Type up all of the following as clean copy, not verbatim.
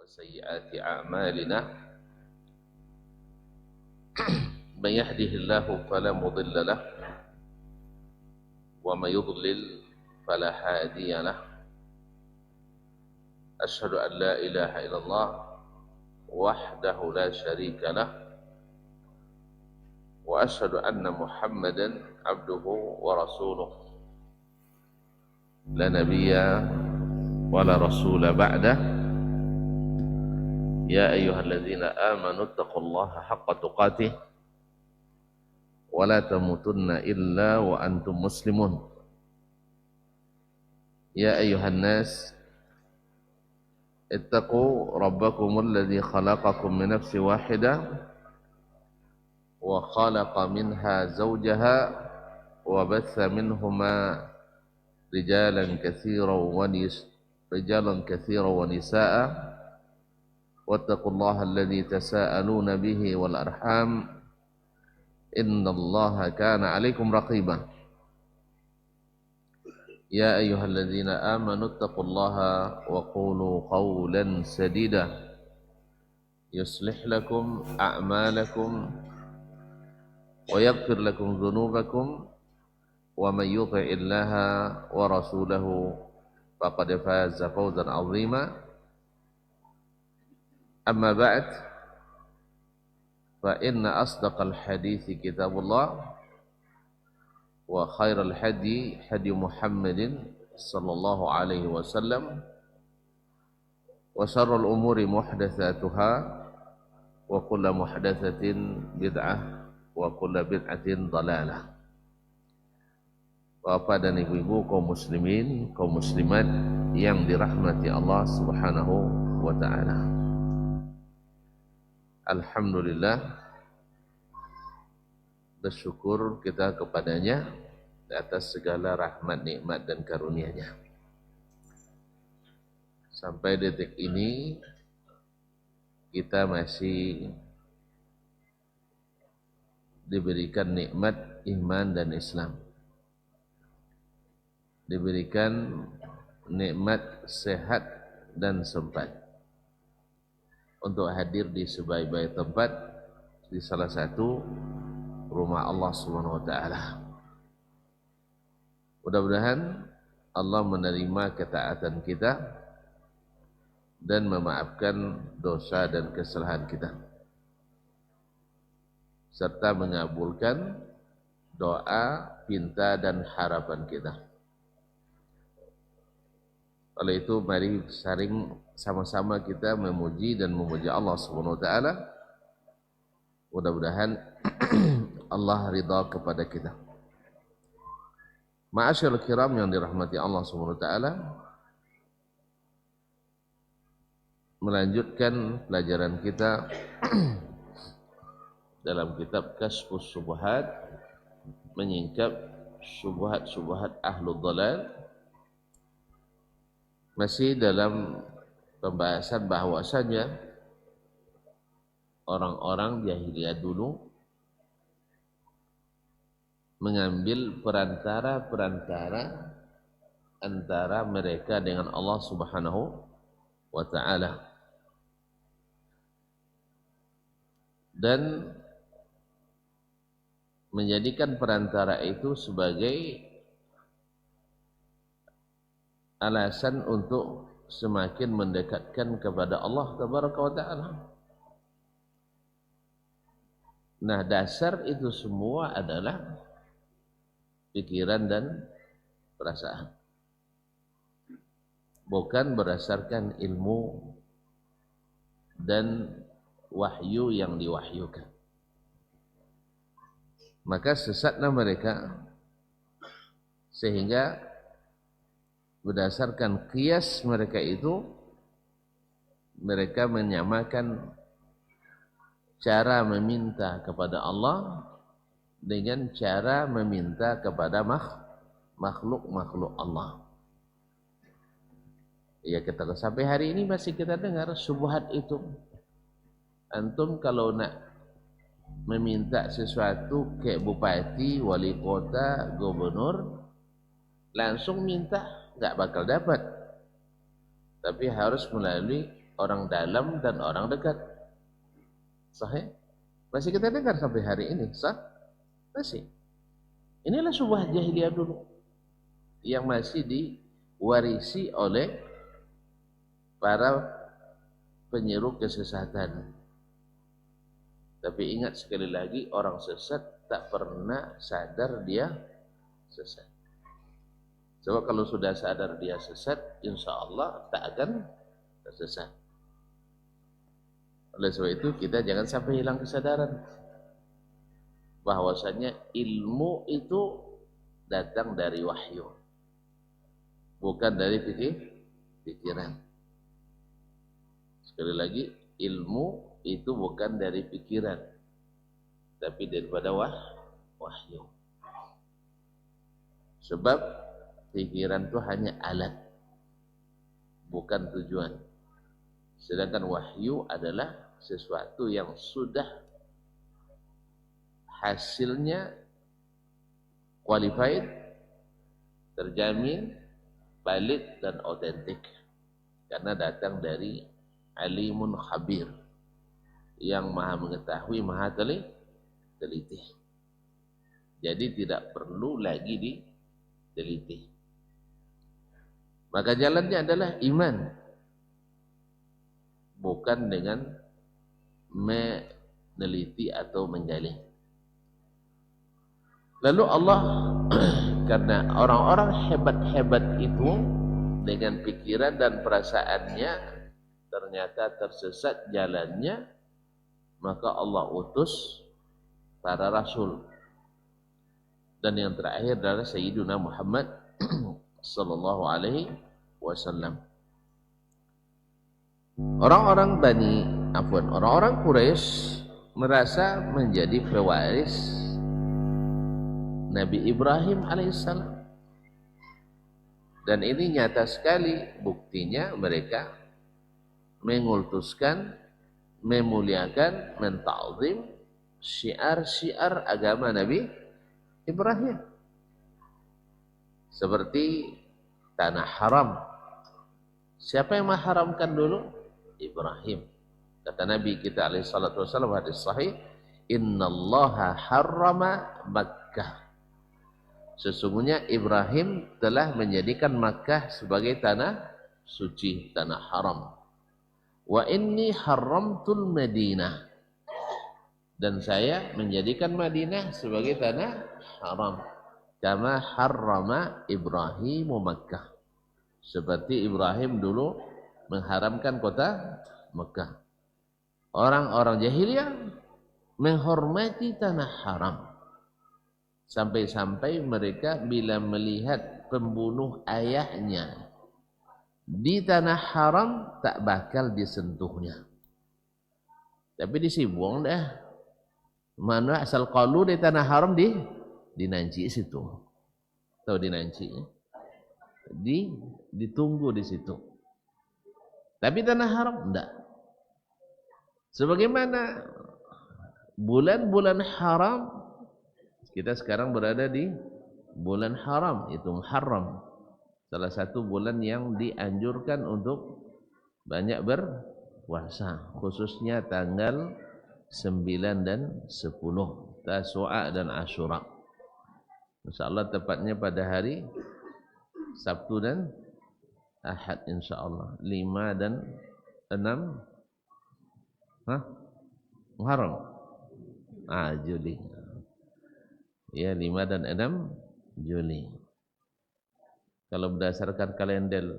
وسيئات أعمالنا من يهده الله فلا مضل له ومن يضلل فلا هادي له أشهد أن لا إله إلا الله وحده لا شريك له وأشهد أن محمدا عبده ورسوله لا نبي ولا رسول بعده يا أيها الذين آمنوا اتقوا الله حق تقاته ولا تموتن إلا وأنتم مسلمون يا أيها الناس اتقوا ربكم الذي خلقكم من نفس واحدة وخلق منها زوجها وبث منهما رجالا كثيرا ونساء واتقوا الله الذي تساءلون به والأرحام إن الله كان عليكم رقيبا يا أيها الذين آمنوا اتقوا الله وقولوا قولا سديدا يصلح لكم أعمالكم ويغفر لكم ذنوبكم ومن يطع الله ورسوله فقد فاز فوزا عظيما أما بعد فإن أصدق الحديث كتاب الله وخير الهدي هدي محمد صلى الله عليه وسلم وشر الأمور محدثاتها وكل محدثة بدعة وكل بدعة ضلالة. Bapak dan ibu-ibu kaum muslimin, kaum muslimat yang dirahmati Allah Subhanahu wa taala. Alhamdulillah, bersyukur kita kepadanya atas segala rahmat, nikmat dan karunia-Nya. Sampai detik ini kita masih diberikan nikmat iman dan Islam. Diberikan nikmat sehat dan sempat untuk hadir di sebaik-baik tempat di salah satu rumah Allah Subhanahu wa taala. Mudah-mudahan Allah menerima ketaatan kita dan memaafkan dosa dan kesalahan kita, serta mengabulkan doa, pinta dan harapan kita. Oleh itu mari saling sama-sama kita memuji dan memuja Allah Subhanahu wa taala. Mudah-mudahan Allah ridha kepada kita. Ma'asyiral kiram yang dirahmati Allah Subhanahu wa taala, melanjutkan pelajaran kita dalam kitab Kasyfus Syubhat, menyingkap syubhat-syubhat ahlul dhalal. Masih dalam pembahasan bahwasanya orang-orang jahiliyah dulu mengambil perantara-perantara antara mereka dengan Allah Subhanahu wa taala, dan menjadikan perantara itu sebagai alasan untuk semakin mendekatkan kepada Allah Tabaraka wa taala. Nah, dasar itu semua adalah pikiran dan perasaan, bukan berdasarkan ilmu dan wahyu yang diwahyukan. Maka sesatlah mereka, sehingga berdasarkan qiyas mereka itu, mereka menyamakan cara meminta kepada Allah dengan cara meminta kepada makhluk-makhluk Allah. Ya, kita sampai hari ini masih kita dengar syubhat itu. Antum kalau nak meminta sesuatu ke bupati, wali kota, gubernur, langsung minta, nggak bakal dapat. Tapi harus melalui orang dalam dan orang dekat. Sahih? Masih kita dengar sampai hari ini, sah? Masih. Inilah syubhat jahiliyah dulu yang masih diwarisi oleh para penyeru kesesatan. Tapi ingat sekali lagi, orang sesat tak pernah sadar dia sesat. Sebab kalau sudah sadar dia sesat, insya Allah tak akan tersesat. Oleh sebab itu kita jangan sampai hilang kesadaran bahwasanya ilmu itu datang dari wahyu, bukan dari pikiran. Sekali lagi, ilmu itu bukan dari pikiran, tapi daripada wahyu. Sebab pikiran itu hanya alat, bukan tujuan. Sedangkan wahyu adalah sesuatu yang sudah hasilnya qualified, terjamin, valid dan otentik. Karena datang dari alimun khabir, yang maha mengetahui, maha teliti. Jadi tidak perlu lagi diteliti. Maka jalannya adalah iman, bukan dengan meneliti atau menjalin. Lalu Allah karena orang-orang hebat-hebat itu dengan pikiran dan perasaannya ternyata tersesat jalannya, maka Allah utus para rasul. Dan yang terakhir adalah Sayyiduna Muhammad sallallahu alaihi wasallam. Orang-orang Quraisy merasa menjadi pewaris Nabi Ibrahim alaihissalam. Dan ini nyata sekali buktinya, mereka mengultuskan, memuliakan, menta'zim syiar-syiar agama Nabi Ibrahim. Seperti tanah haram. Siapa yang mengharamkan dulu? Ibrahim. Kata Nabi kita alaihi salatu wasallam hadis sahih, innallaha harrama Makkah. Sesungguhnya Ibrahim telah menjadikan Makkah sebagai tanah suci, tanah haram. Wa inni haramtul Madinah. Dan saya menjadikan Madinah sebagai tanah haram. Kama harrama Ibrahimu Makkah. Seperti Ibrahim dulu mengharamkan kota Mekah. Orang-orang jahiliyah menghormati tanah haram. Sampai-sampai mereka bila melihat pembunuh ayahnya di tanah haram tak bakal disentuhnya. Tapi disibuang dah. Mana asal qalu di tanah haram di Nanci situ. Tahu di Nanci? Ditunggu di situ. Tapi tanah haram enggak. Sebagaimana bulan-bulan haram, kita sekarang berada di bulan haram, itu Muharram. Salah satu bulan yang dianjurkan untuk banyak berpuasa, khususnya tanggal 9 dan 10, Tasu'a dan Asyura. InsyaAllah tepatnya pada hari Sabtu dan Ahad, insyaAllah 5 dan 6 Muharram, Juli. Ya, 5 dan 6 Juli. Kalau berdasarkan kalender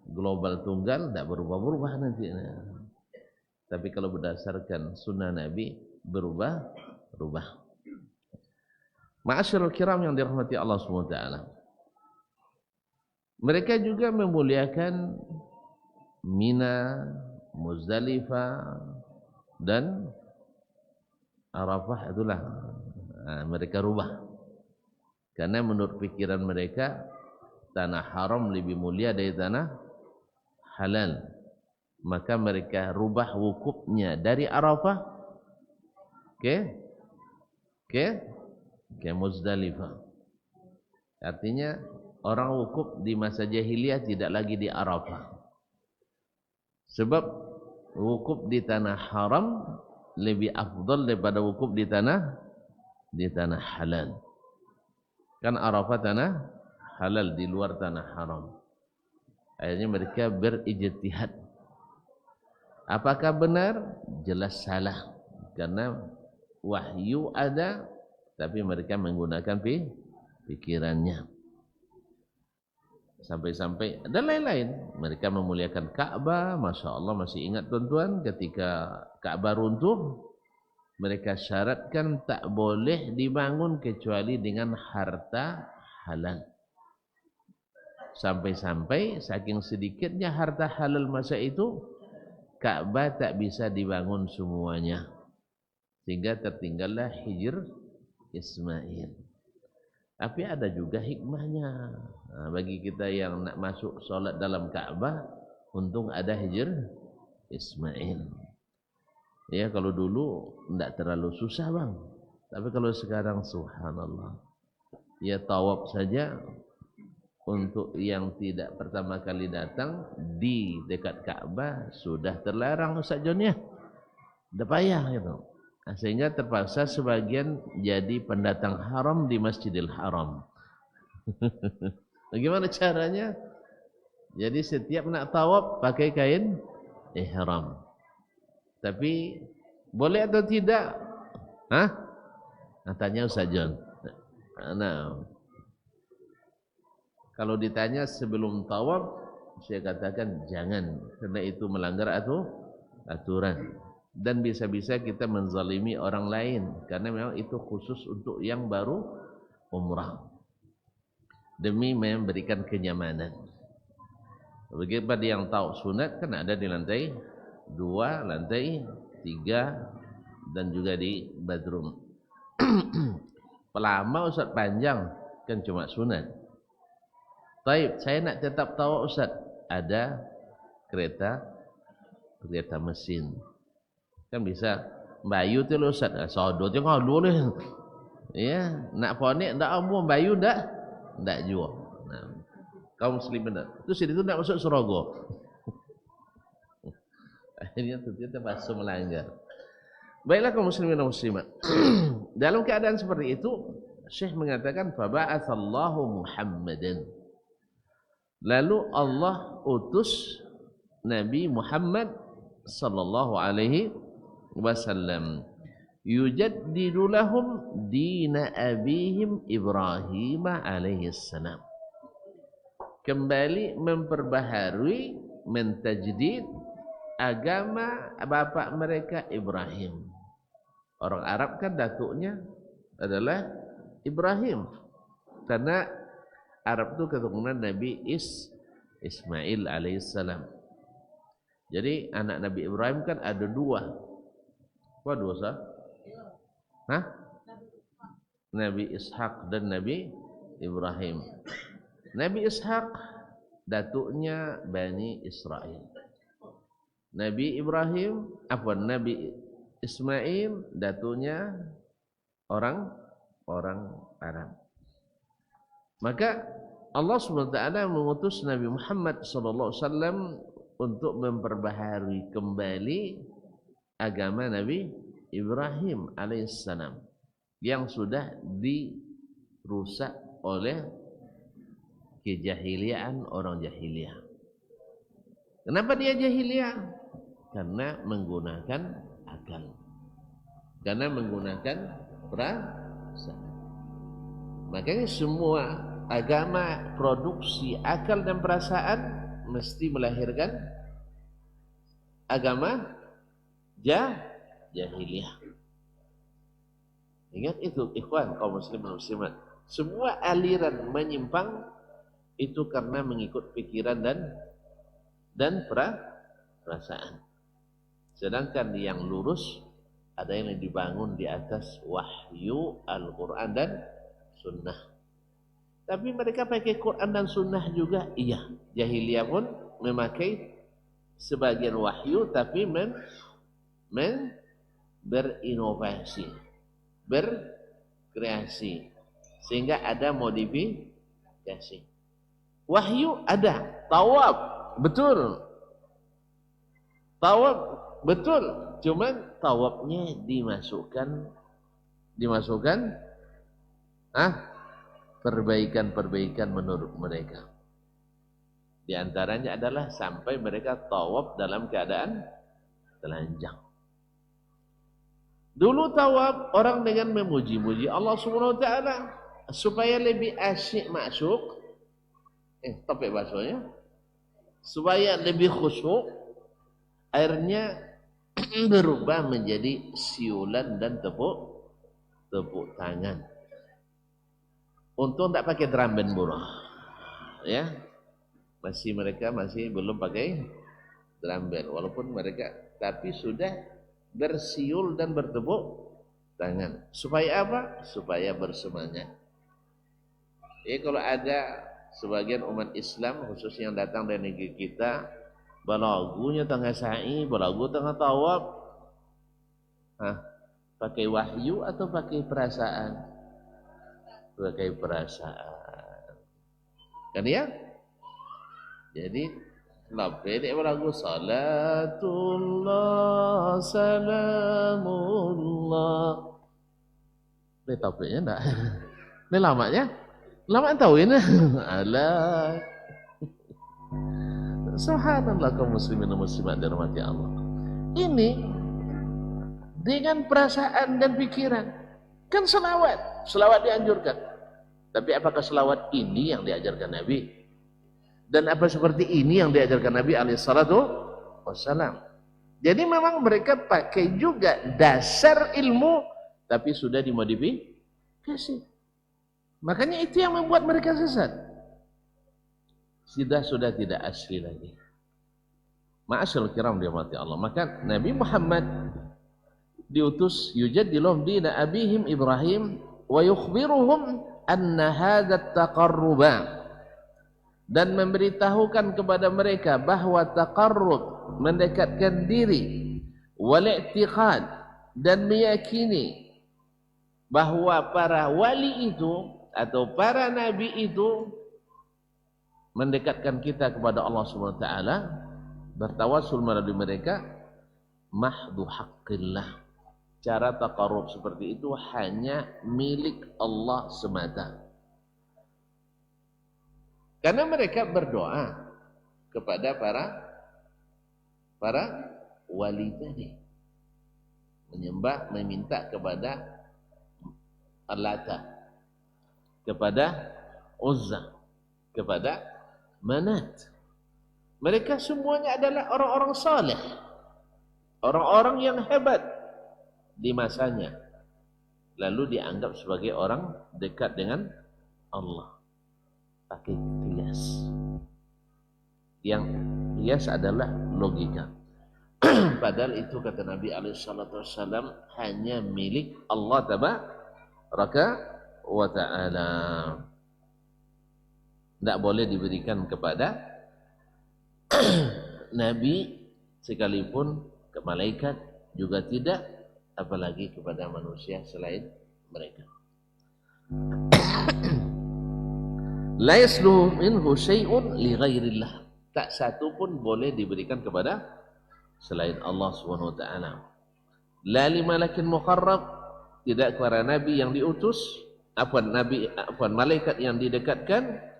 global tunggal tidak berubah-ubah nanti. Tapi kalau berdasarkan sunnah Nabi berubah-ubah. Ma'asyiral kiram yang dirahmati Allah SWT. Mereka juga memuliakan Mina, Muzdalifah dan Arafah. Itulah mereka rubah. Karena menurut pikiran mereka tanah haram lebih mulia dari tanah halal. Maka mereka rubah wukufnya dari Arafah ke Muzdalifah. Artinya orang wukuf di masa jahiliyah tidak lagi di Arafah. Sebab wukuf di tanah haram lebih afdal daripada wukuf di tanah halal. Kan Arafah tanah halal, di luar tanah haram. Akhirnya mereka berijtihad. Apakah benar? Jelas salah. Karena wahyu ada, tapi mereka menggunakan pikirannya. Sampai-sampai dan lain-lain. Mereka memuliakan Ka'bah. Masya Allah, masih ingat tuan-tuan ketika Ka'bah runtuh, mereka syaratkan tak boleh dibangun kecuali dengan harta halal. Sampai-sampai saking sedikitnya harta halal masa itu, Ka'bah tak bisa dibangun semuanya. Sehingga tertinggallah Hijr Ismail. Tapi ada juga hikmahnya. Nah, bagi kita yang nak masuk solat dalam Ka'bah, untung ada Hijr Ismail. Ya, kalau dulu tidak terlalu susah bang. Tapi kalau sekarang subhanallah. Ya, tawaf saja untuk yang tidak pertama kali datang di dekat Ka'bah sudah terlarang Ustaz John ya. Udah payah gitu. Nah, sehingga terpaksa sebagian jadi pendatang haram di Masjidil Haram. Bagaimana caranya? Jadi setiap nak tawaf pakai kain ihram. Tapi boleh atau tidak? Hah? Nah, tanya Ustaz John. Nah, kalau ditanya sebelum tawaf, saya katakan jangan, karena itu melanggar aturan. Dan bisa-bisa kita menzalimi orang lain, karena memang itu khusus untuk yang baru umrah, demi memberikan kenyamanan. Bagi yang tahu sunat kan ada di lantai 2, lantai 3, dan juga di bedroom. Pelama Ustaz panjang kan cuma sunat. Baik, saya nak tetap tahu Ustaz, ada kereta mesin. Kan bisa bayu tu lo Ustaz, sodo tu ngadu ni. Ya, nak ponik ndak amu bayu ndak jual. Nah, kaum muslimin dah. Tu sini tu nak masuk Sorogo. Akhirnya tu dia terpaksa melanggar. Baiklah kaum muslimin dan muslimat. Dalam keadaan seperti itu, Syekh mengatakan fa ba'atsallahu Muhammadan. Lalu Allah utus Nabi Muhammad sallallahu alaihi wasallam yujaddidu lahum dina abihim Ibrahim alaihi salam, kembali memperbaharui, mentajdid agama bapak mereka Ibrahim. Orang Arab kan datuknya adalah Ibrahim, karena Arab itu keturunan Nabi Ismail alaihissalam. Jadi anak Nabi Ibrahim kan ada dua. Apa dua sah? Hah? Nabi Ishaq dan Nabi Ibrahim. Nabi Ishaq datuknya Bani Israel. Nabi Ibrahim, Nabi Ismail datuknya orang Arab. Maka Allah SWT mengutus Nabi Muhammad SAW untuk memperbaharui kembali agama Nabi Ibrahim alaihissalam yang sudah dirusak oleh kejahiliaan orang jahiliyah. Kenapa dia jahiliyah? Karena menggunakan akal, karena menggunakan perasaan. Makanya semua agama produksi akal dan perasaan mesti melahirkan agama jahiliyah. Ingat itu ikhwan kaum muslimin muslimat. Semua aliran menyimpang itu karena mengikut pikiran dan perasaan. Sedangkan yang lurus ada yang dibangun di atas wahyu Al-Quran dan sunnah. Tapi mereka pakai Quran dan sunnah juga. Iya, jahiliyah pun memakai sebagian wahyu, tapi berinovasi, berkreasi, sehingga ada modifikasi. Wahyu ada, tawaf betul, Tawaf betul, cuman tawafnya dimasukkan perbaikan-perbaikan menurut mereka. Di antaranya adalah sampai mereka tawaf dalam keadaan telanjang. Dulu tawaf orang dengan memuji-muji Allah Subhanahu wa taala supaya lebih asyik masuk. Topik bahasanya. Supaya lebih khusyuk, airnya berubah menjadi siulan dan tepuk tangan. Untung tak pakai drum band buruh. Ya. Mereka masih belum pakai drum band walaupun mereka tapi sudah bersiul dan bertepuk tangan. Supaya apa? Supaya bersemangat. Kalau ada sebagian umat Islam khususnya yang datang dari negeri kita balagunya tengah sa'i, balagu tengah tawaf. Pakai wahyu atau pakai perasaan? Pakai perasaan. Kan ya? Jadi pendek balagu salatullah salamullah. Ini topiknya enggak? Ini lamanya? Lama tahu ini. Alah. Subhanallah kaum muslimin dan muslimat dirahmati Allah. Ini dengan perasaan dan pikiran. Kan selawat dianjurkan. Tapi apakah selawat ini yang diajarkan Nabi? Dan apa seperti ini yang diajarkan Nabi alaihi salatu wassalam? Jadi memang mereka pakai juga dasar ilmu tapi sudah dimodifikasi. Makanya itu yang membuat mereka sesat. Sudah tidak asli lagi. Ma'asyarul kiram dirahmati Allah. Maka Nabi Muhammad diutus yujaddilhum dina abihim Ibrahim wa yukhbiruhum anna hadha at-taqarruba, dan memberitahukan kepada mereka bahwa taqarrub mendekatkan diri, wal i'tiqad, dan meyakini bahwa para wali itu atau para nabi itu mendekatkan kita kepada Allah Subhanahu wa taala, bertawassul melalui mereka, mahdhu haqqillah. Cara taqarrub seperti itu hanya milik Allah semata. Karena mereka berdoa kepada para wali tadi, meminta kepada Allata, kepada Uzza, kepada Manat. Mereka semuanya adalah orang-orang saleh, orang-orang yang hebat di masanya, lalu dianggap sebagai orang dekat dengan Allah. Pakai kias. Yang kias adalah logika. Padahal itu kata Nabi SAW hanya milik Allah Tabaraka wa ta'ala. Tidak boleh diberikan kepada Nabi sekalipun, ke malaikat juga tidak, apalagi kepada manusia selain mereka. La yasluhu minhu syai'un li ghairillah. Tak satu pun boleh diberikan kepada selain Allah Subhanahu wa taala. La li malakin muqarrab, tidak kepada nabi yang diutus, malaikat yang didekatkan,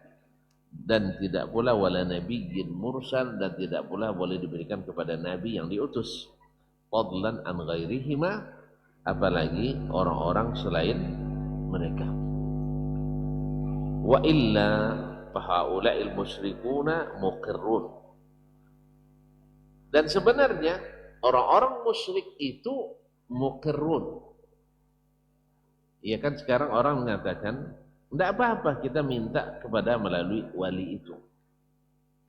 dan tidak pula wala nabiyyin mursal, dan tidak pula boleh diberikan kepada nabi yang diutus. Fadlan an ghairihima, apalagi orang-orang selain mereka. Wa illa fahaula'il musyrikuna muqirrun. Dan sebenarnya orang-orang musyrik itu muqirrun. Ya kan sekarang orang mengatakan tidak apa-apa kita minta kepada melalui wali itu.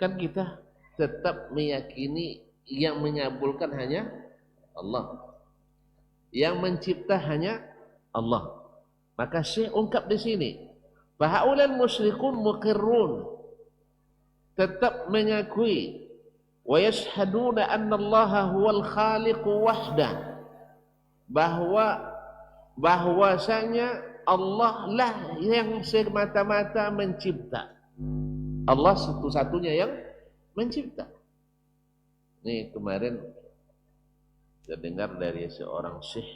Kan kita tetap meyakini yang menyabulkan hanya Allah, yang mencipta hanya Allah. Maka Syekh ungkap di sini, fahaulal musyrikun muqirrun, tetap mengakui, wa yashhaduna anna Allah huwal khaliqu wahdah, bahwasanya Allah lah yang semata-mata mencipta. Allah satu-satunya yang mencipta. Nih kemarin Saya dengar dari seorang syekh,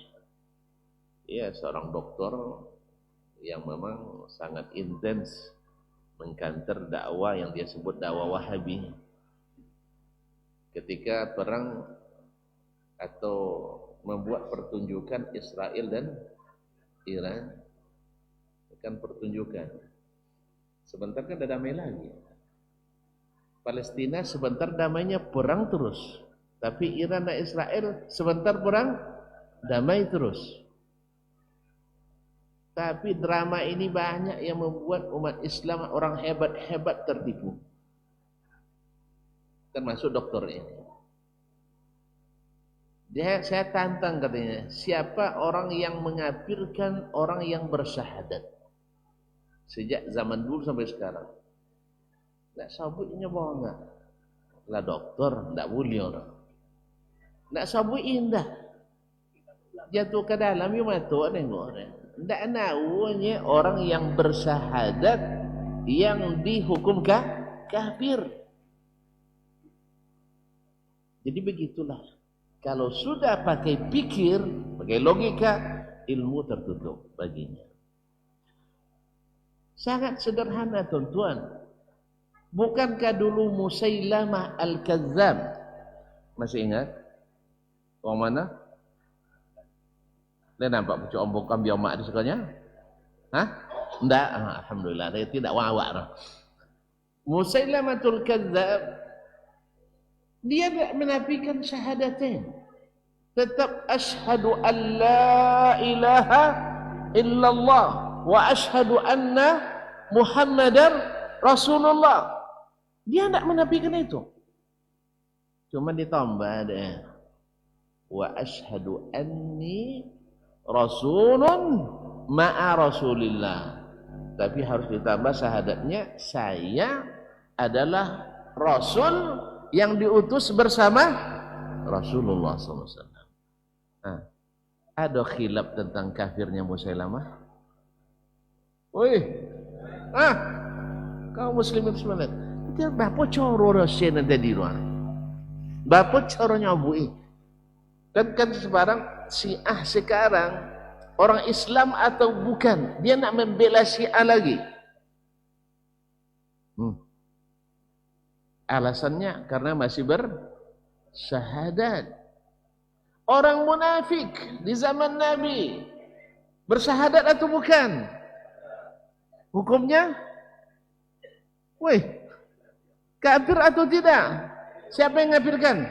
ya seorang doktor yang memang sangat intens mengkanter dakwah yang dia sebut dakwah Wahabi. Ketika perang atau membuat pertunjukan Israel dan Iran, akan pertunjukan. Sebentar kan ada damai lagi. Palestina sebentar damainya perang terus, tapi Iran dan Israel sebentar perang damai terus. Tapi drama ini banyak yang membuat umat Islam orang hebat-hebat tertipu. Termasuk doktor ini. Saya tantang katanya, siapa orang yang mengafirkan orang yang bersyahadat sejak zaman dulu sampai sekarang? Nak sabutnya bohong enggak? Lah doktor, enggak boleh orang. Nak sabut indah. Jatuh ke dalam you matuk tengok orang. Enggak naunya orang yang bersyahadat yang dihukum kafir. Jadi begitulah. Kalau sudah pakai pikir, pakai logika, ilmu tertutup baginya. Sangat sederhana tuan-tuan. Bukankah dulu Musailamah Al-Kazzab? Masih ingat? Orang mana? Dia nampak pucuk ombok kambing mak di sekanya? Hah? Enggak, alhamdulillah. Dia tidak wawak. Musailamatul Kazzab, dia tidak menafikan syahadatain. Tetap asyhadu an la ilaha illallah wa asyhadu anna Muhammadar Rasulullah. Dia tidak menafikan itu. Cuma ditambah deh. Wa asyhadu anni rasulun ma'a rasulillah. Tapi harus ditambah syahadatnya, saya adalah rasul yang diutus bersama Rasulullah SAW. Nah, ada khilaf tentang kafirnya Musailamah. Woi, kau muslimin semangat. Dia bapa coro rasen tadi ruang. Bapa coro nyabui. Kan sekarang Syiah sekarang orang Islam atau bukan, dia nak membela Syiah lagi. Alasannya karena masih bersyahadat. Orang munafik di zaman Nabi bersyahadat atau bukan? Hukumnya? Kafir atau tidak? Siapa yang ngafirkan?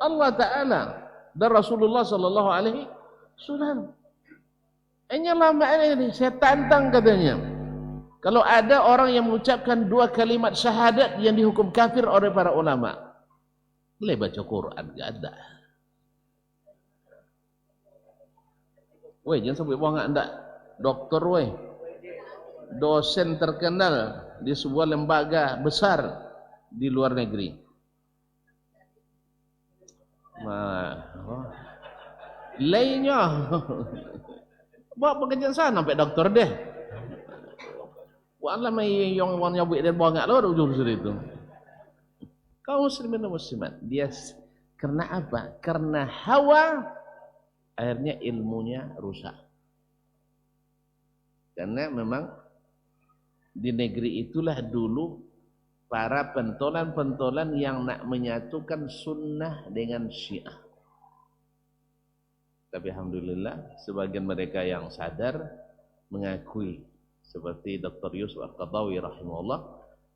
Allah Ta'ala dan Rasulullah Sallallahu Alaihi Wasallam. Ini lama ini saya tantang katanya. Kalau ada orang yang mengucapkan dua kalimat syahadat yang dihukum kafir oleh para ulama, boleh baca Quran, enggak ada. Jangan sampai bohong enggak. Doktor dosen terkenal di sebuah lembaga besar di luar negeri. Lainnya bawa pekerjaan sana sampai doktor deh. Wala may yung nyabuk dan bongak lo ujung itu. Kaum muslimin dan muslimat, dia karena apa? Karena hawa, akhirnya ilmunya rusak. Karena memang di negeri itulah dulu para pentolan-pentolan yang nak menyatukan sunnah dengan Syiah. Tapi alhamdulillah sebagian mereka yang sadar mengakui, seperti Dr. Yusuf Al-Qadawi rahimahullah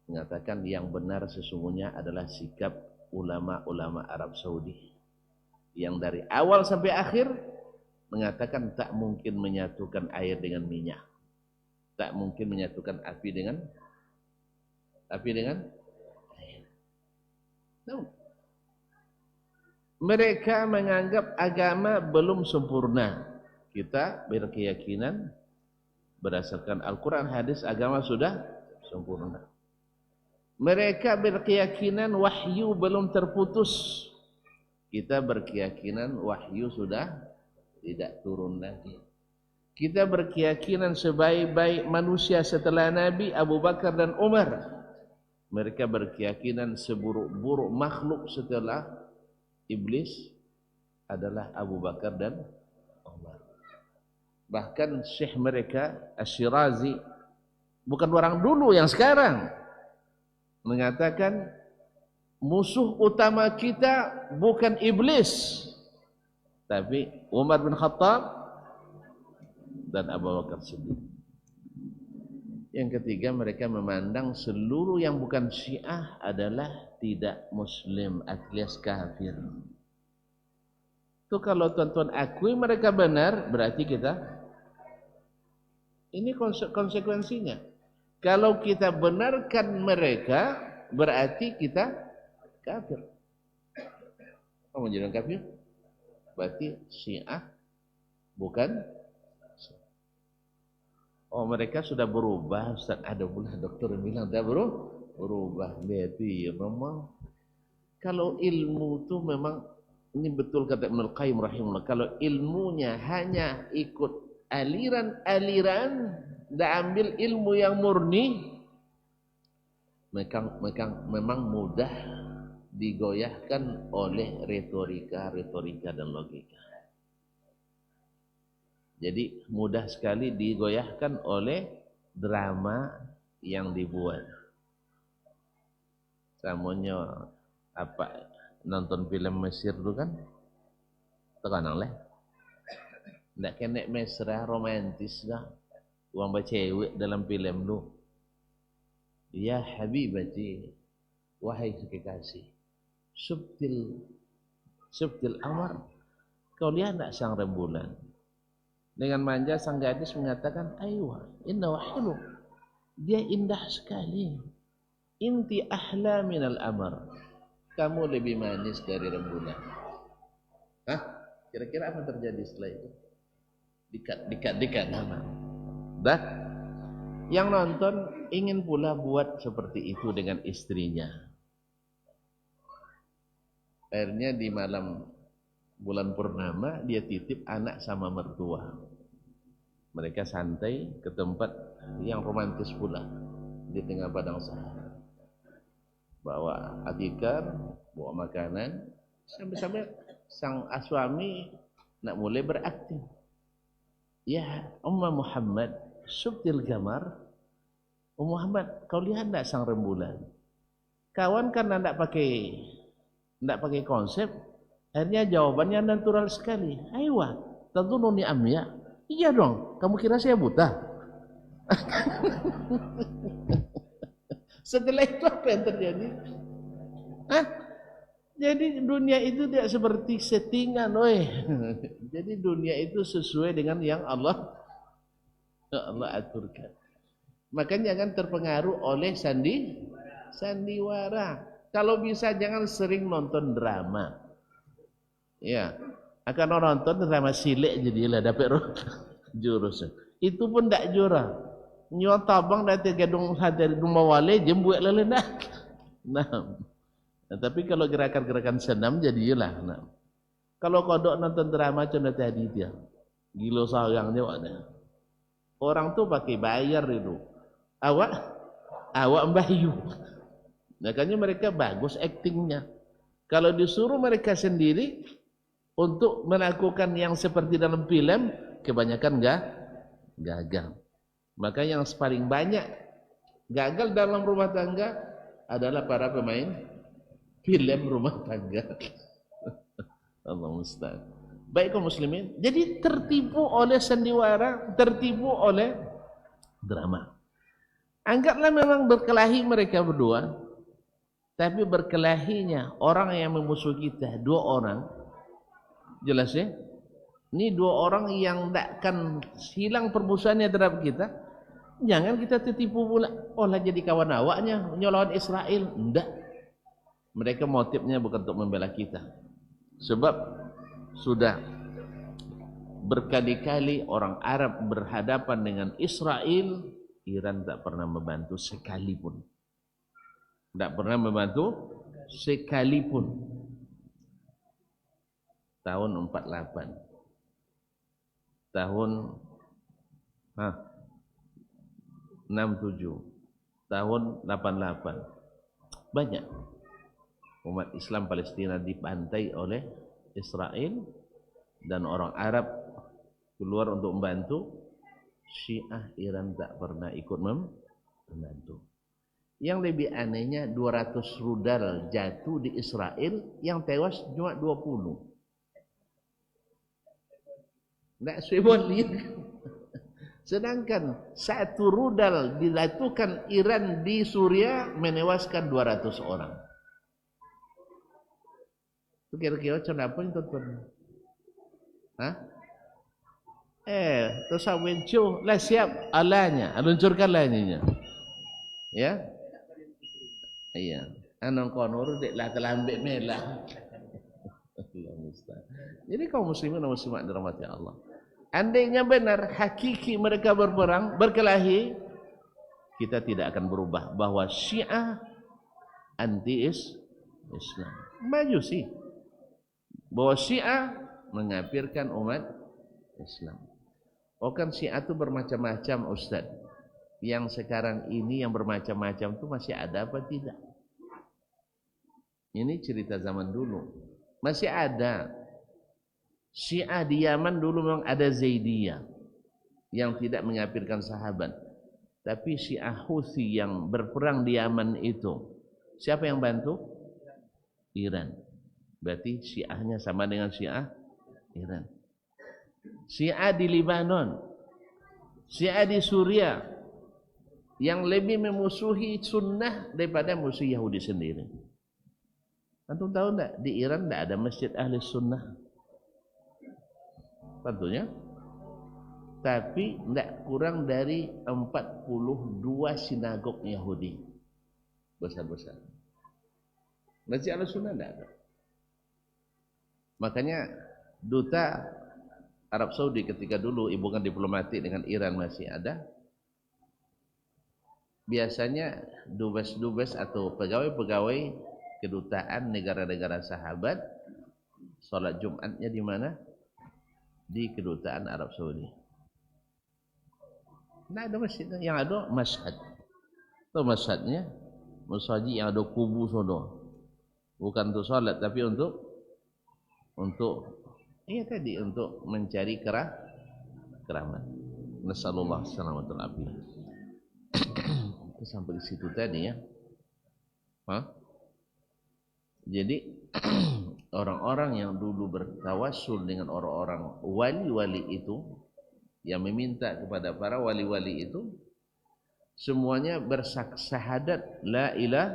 mengatakan yang benar sesungguhnya adalah sikap ulama-ulama Arab Saudi yang dari awal sampai akhir mengatakan tak mungkin menyatukan air dengan minyak, tak mungkin menyatukan api dengan air. No. Mereka menganggap agama belum sempurna. Kita berkeyakinan berdasarkan Al-Quran, hadis, agama sudah sempurna. Mereka berkeyakinan wahyu belum terputus. Kita berkeyakinan wahyu sudah tidak turun lagi. Kita berkeyakinan sebaik-baik manusia setelah Nabi Abu Bakar dan Umar. Mereka berkeyakinan seburuk-buruk makhluk setelah Iblis adalah Abu Bakar dan Umar. Bahkan syekh mereka Asy-Syirazi, bukan orang dulu yang sekarang, mengatakan musuh utama kita bukan iblis, tapi Umar bin Khattab dan Abu Bakar Siddiq. Yang ketiga, mereka memandang seluruh yang bukan Syiah adalah tidak muslim alias kafir. Itu kalau tuan-tuan akui mereka benar, berarti kita, ini konsekuensinya. Kalau kita benarkan mereka, berarti kita kafir. Kamu jadi kafir? Berarti Syiah bukan. Oh, mereka sudah berubah, Ustaz. Ada pula dokter yang bilang dah berubah. Berarti ya memang kalau ilmu itu memang, ini betul kata Ibnu Qayyim rahimahullah, kalau ilmunya hanya ikut aliran-aliran, tidak ambil ilmu yang murni, memang mudah digoyahkan oleh retorika dan logika. Jadi mudah sekali digoyahkan oleh drama yang dibuat. Samonyo apa, nonton film Mesir dulu kan? Tekanang leh. Ndak kena mesra romantis dah. Uang cewek dalam film lu. Ya habibati, wahai kekasih. Subtil Amar. Kau lihat tak sang rembulan? Dengan manja sang gadis mengatakan, "Aywa, inna wahulu." Dia indah sekali. Inti ahla minal amar. Kamu lebih manis dari rembulan. Hah? Kira-kira apa terjadi setelah itu? Dikat nama. Dah. Yang nonton ingin pula buat seperti itu dengan istrinya. Akhirnya di malam bulan purnama dia titip anak sama mertua. Mereka santai ke tempat yang romantis pula di tengah padang sahara. Bawa atikar, bawa makanan, sampai-sampai sang suami nak mulai berakting. Ya Umma Muhammad, subtil gamar. Muhammad, kau lihat tak sang rembulan? Kawan karena tidak pakai konsep, akhirnya jawabannya natural sekali. Aywa, tentu nuni amya. Iya dong, kamu kira saya buta? Setelah itu apa yang terjadi? Hah? Jadi dunia itu tidak seperti settingan, Jadi dunia itu sesuai dengan yang Allah aturkan. Makanya jangan terpengaruh oleh sandiwara. Kalau bisa jangan sering nonton drama. Ya, akan orang nonton drama silik jadilah dapat jurus. Itu pun tak jurah. Nyo tabang dari gedung hadir rumah wale jembuat lelenak. Nah, tapi kalau gerakan-gerakan senam jadilah. Nah, kalau kodok nonton drama contoh tadi dia, gilo sayangnya ada. Orang tuh pakai bayar itu. Awak mbayu. Makanya mereka bagus aktingnya. Kalau disuruh mereka sendiri untuk melakukan yang seperti dalam film, kebanyakan gagal. Maka yang paling banyak gagal dalam rumah tangga adalah para pemain film rumah tangga. Allah musta'an. Baik kaum muslimin, jadi tertipu oleh sandiwara, tertipu oleh drama. Anggaplah memang berkelahi mereka berdua, tapi berkelahinya orang yang memusuhi kita, dua orang. Jelas ya? Ini dua orang yang tidak akan hilang permusuhannya terhadap kita. Jangan kita tertipu pula. Lah jadi kawan awaknya nyolawan Israel. Tidak. Mereka motifnya bukan untuk membela kita. Sebab sudah berkali-kali orang Arab berhadapan dengan Israel, Iran tak pernah membantu sekalipun. Tak pernah membantu sekalipun. Tahun 48. Tahun 67. Tahun 88. Banyak umat Islam Palestina dibantai oleh Israel dan orang Arab keluar untuk membantu, Syiah Iran tak pernah ikut membantu. Yang lebih anehnya 200 rudal jatuh di Israel, yang tewas cuma 20. Tidak symbolic. Sedangkan satu rudal dilakukan Iran di Suriah menewaskan 200 orang. Itu kira-kira kenapa itu pernah? Hah? Terus awencu lah siap alanya, luncurkan laninya. Ya? Iya. Anong konur dek lah terlambat melah. Jadi kaum muslimin dan muslimat dirahmati Allah. Andainya benar hakiki mereka berperang, berkelahi, kita tidak akan berubah bahwa Syiah anti-Islam. Majusi. Bahwa Syiah mengkafirkan umat Islam. Oh kan Syiah itu bermacam-macam Ustaz. Yang sekarang ini yang bermacam-macam itu masih ada apa tidak? Ini cerita zaman dulu. Masih ada. Syiah di Yaman dulu memang ada Zaidiyah yang tidak mengkafirkan sahabat. Tapi Syiah Houthi yang berperang di Yaman itu, siapa yang bantu? Iran. Berarti Syiahnya sama dengan Syiah Iran. Syiah di Lebanon, Syiah di Suriah yang lebih memusuhi sunnah daripada musuh Yahudi sendiri. Antum tahu enggak, di Iran enggak ada masjid ahli sunnah? Tentunya. Tapi enggak kurang dari 42 sinagog Yahudi. Besar-besar. Masjid ahli sunnah enggak ada. Makanya duta Arab Saudi ketika dulu hubungan diplomatik dengan Iran masih ada, biasanya dubes-dubes atau pegawai-pegawai kedutaan negara-negara sahabat sholat Jumatnya di mana? Di kedutaan Arab Saudi. Tidak ada masjid, yang ada Mashhad. Itu Mashhadnya masjid yang ada kubu sono. Bukan untuk sholat tapi untuk tadi untuk mencari keramat. Nasallallahu salamatul afiyah. Sampai di situ tadi ya. Jadi orang-orang yang dulu bertawassul dengan orang-orang wali-wali itu, yang meminta kepada para wali-wali itu, semuanya bersyahadat la ilah,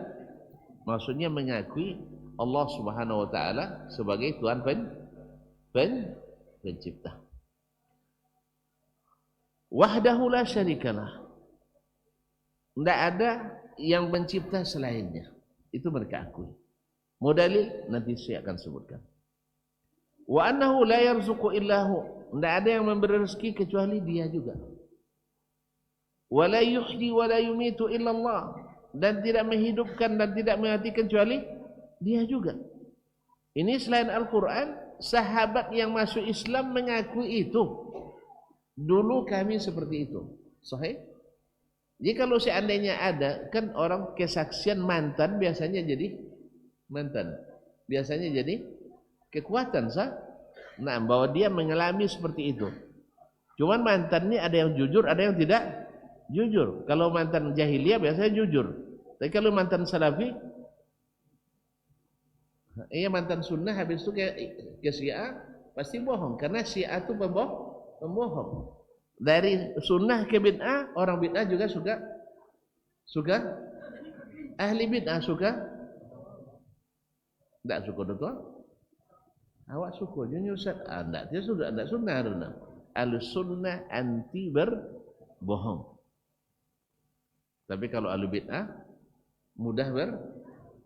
maksudnya mengakui Allah Subhanahu wa taala sebagai Tuhan pencipta. Wahdahu la syarikalah. Tidak ada yang mencipta selainnya. Itu mereka akui. Modalil nanti saya akan sebutkan. Wa annahu la yarzuqu illahu. Tidak ada yang memberi rezeki kecuali dia juga. Wa la yuhyi wa la yumitu illallah. Dan tidak menghidupkan dan tidak mematikan kecuali dia juga. Ini selain Al-Quran, sahabat yang masuk Islam mengakui itu. Dulu kami seperti itu. Sahih? Jadi kalau seandainya ada, kan orang kesaksian mantan biasanya jadi mantan. Biasanya jadi kekuatan sah. Nah, bahwa dia mengalami seperti itu. Cuman mantan ini ada yang jujur, ada yang tidak jujur. Kalau mantan jahiliyah biasanya jujur. Tapi kalau mantan salafi, iya mantan sunnah habis itu ke Syiah pasti bohong. Karena Syiah itu pembohong. Dari sunnah ke bid'ah, orang bid'ah juga suka ahli bid'ah suka. Tak suka betul? Awak suka je Ustaz. Tak, dia sudah tak sunnah dulu. Al-sunnah anti berbohong. Tapi kalau ahli bid'ah mudah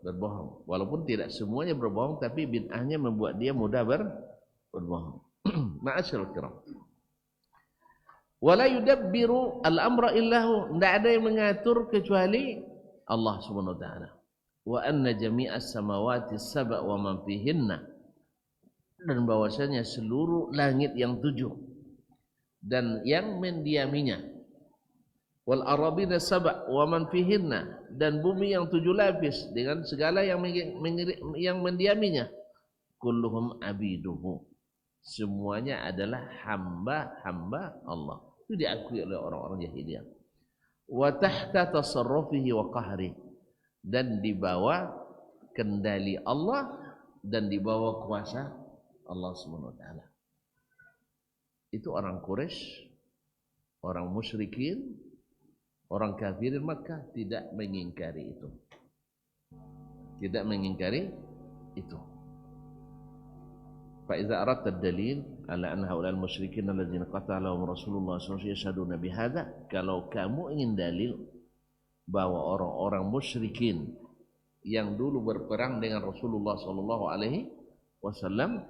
berbohong. Walaupun tidak semuanya berbohong, tapi bid'ahnya membuat dia mudah berbohong. Ma'asyiral kiram. Wala yudabbiru al-amra illahu. Tidak ada yang mengatur kecuali Allah Subhanahu wa taala. Wa anna jami'as samawati sab'a wa man fihinna. Dan bahwasanya seluruh langit yang 7 dan yang mendiaminya, wal arabina sab'a wa man fihinna, dan bumi yang 7 lapis dengan segala yang mendiaminya, kulluhum abiduhu. Semuanya adalah hamba-hamba Allah. Itu diakui oleh orang-orang jahiliyah. Wa tahta tasarrufihi wa qahri, dan di bawah kendali Allah dan di bawah kuasa Allah Subhanahu wa taala. Itu orang Quraisy, orang musyrikin, orang kafirin Makkah tidak mengingkari itu. Tidak mengingkari itu. Fa idza aradta ad-dalil ala anna haula al-musyrikin alladzina qatalahum Rasulullah sallallahu alaihi wasallam yashhaduna bihadza, kalau kamu ingin dalil bahwa orang-orang musyrikin yang dulu berperang dengan Rasulullah sallallahu alaihi wasallam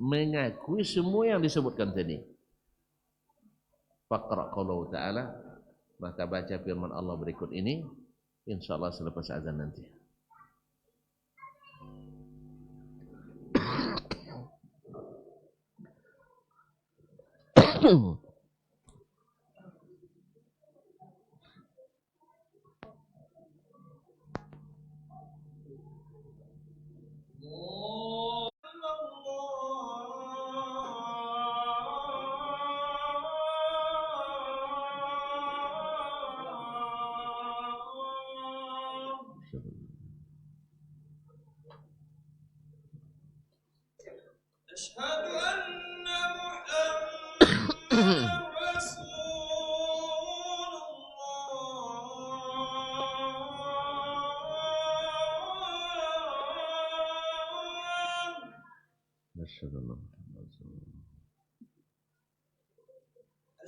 mengakui semua yang disebutkan tadi, faqra qaulahu ta'ala, maka baca firman Allah berikut ini insyaallah selepas azan nanti. أشهد أن محمدا رسول الله. أشهد أن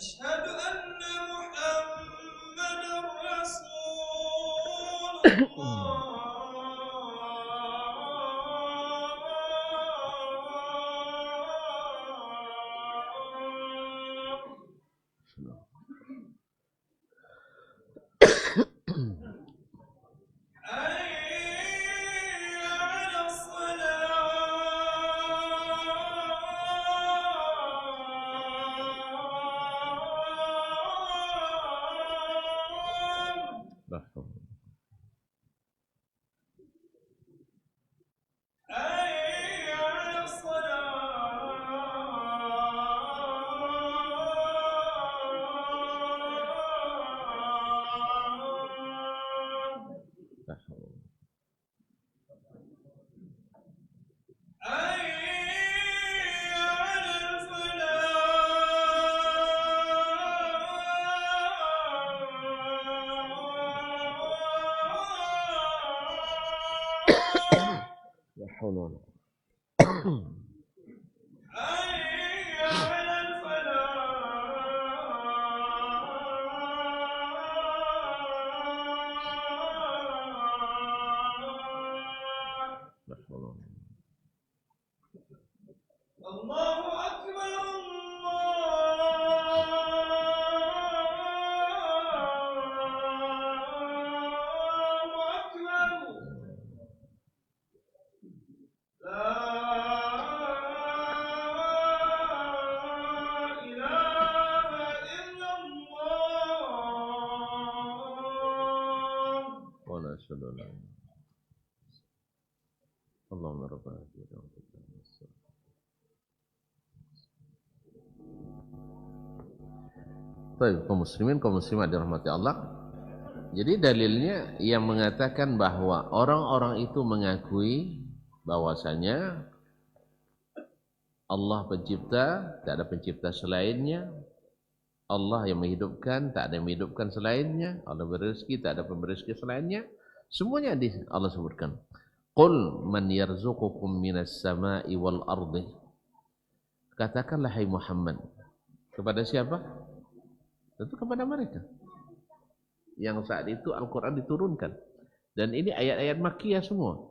أشهد أن محمدا رسول الله. Allahumma rabbana baik, kaum muslimin, kaum muslimat dirahmati Allah. Jadi dalilnya yang mengatakan bahwa orang-orang itu mengakui bahwasanya Allah pencipta, tak ada pencipta selainnya. Allah yang menghidupkan, tak ada yang menghidupkan selainnya. Allah beri rezeki, tak ada pemberi rezeki selainnya. Semuanya Allah sebutkan. Qul man yarzuqukum minas sama'i wal ardi. Katakanlah hai Muhammad. Kepada siapa? Tentu kepada mereka. Yang saat itu Al-Quran diturunkan. Dan ini ayat-ayat Makkiyah semua.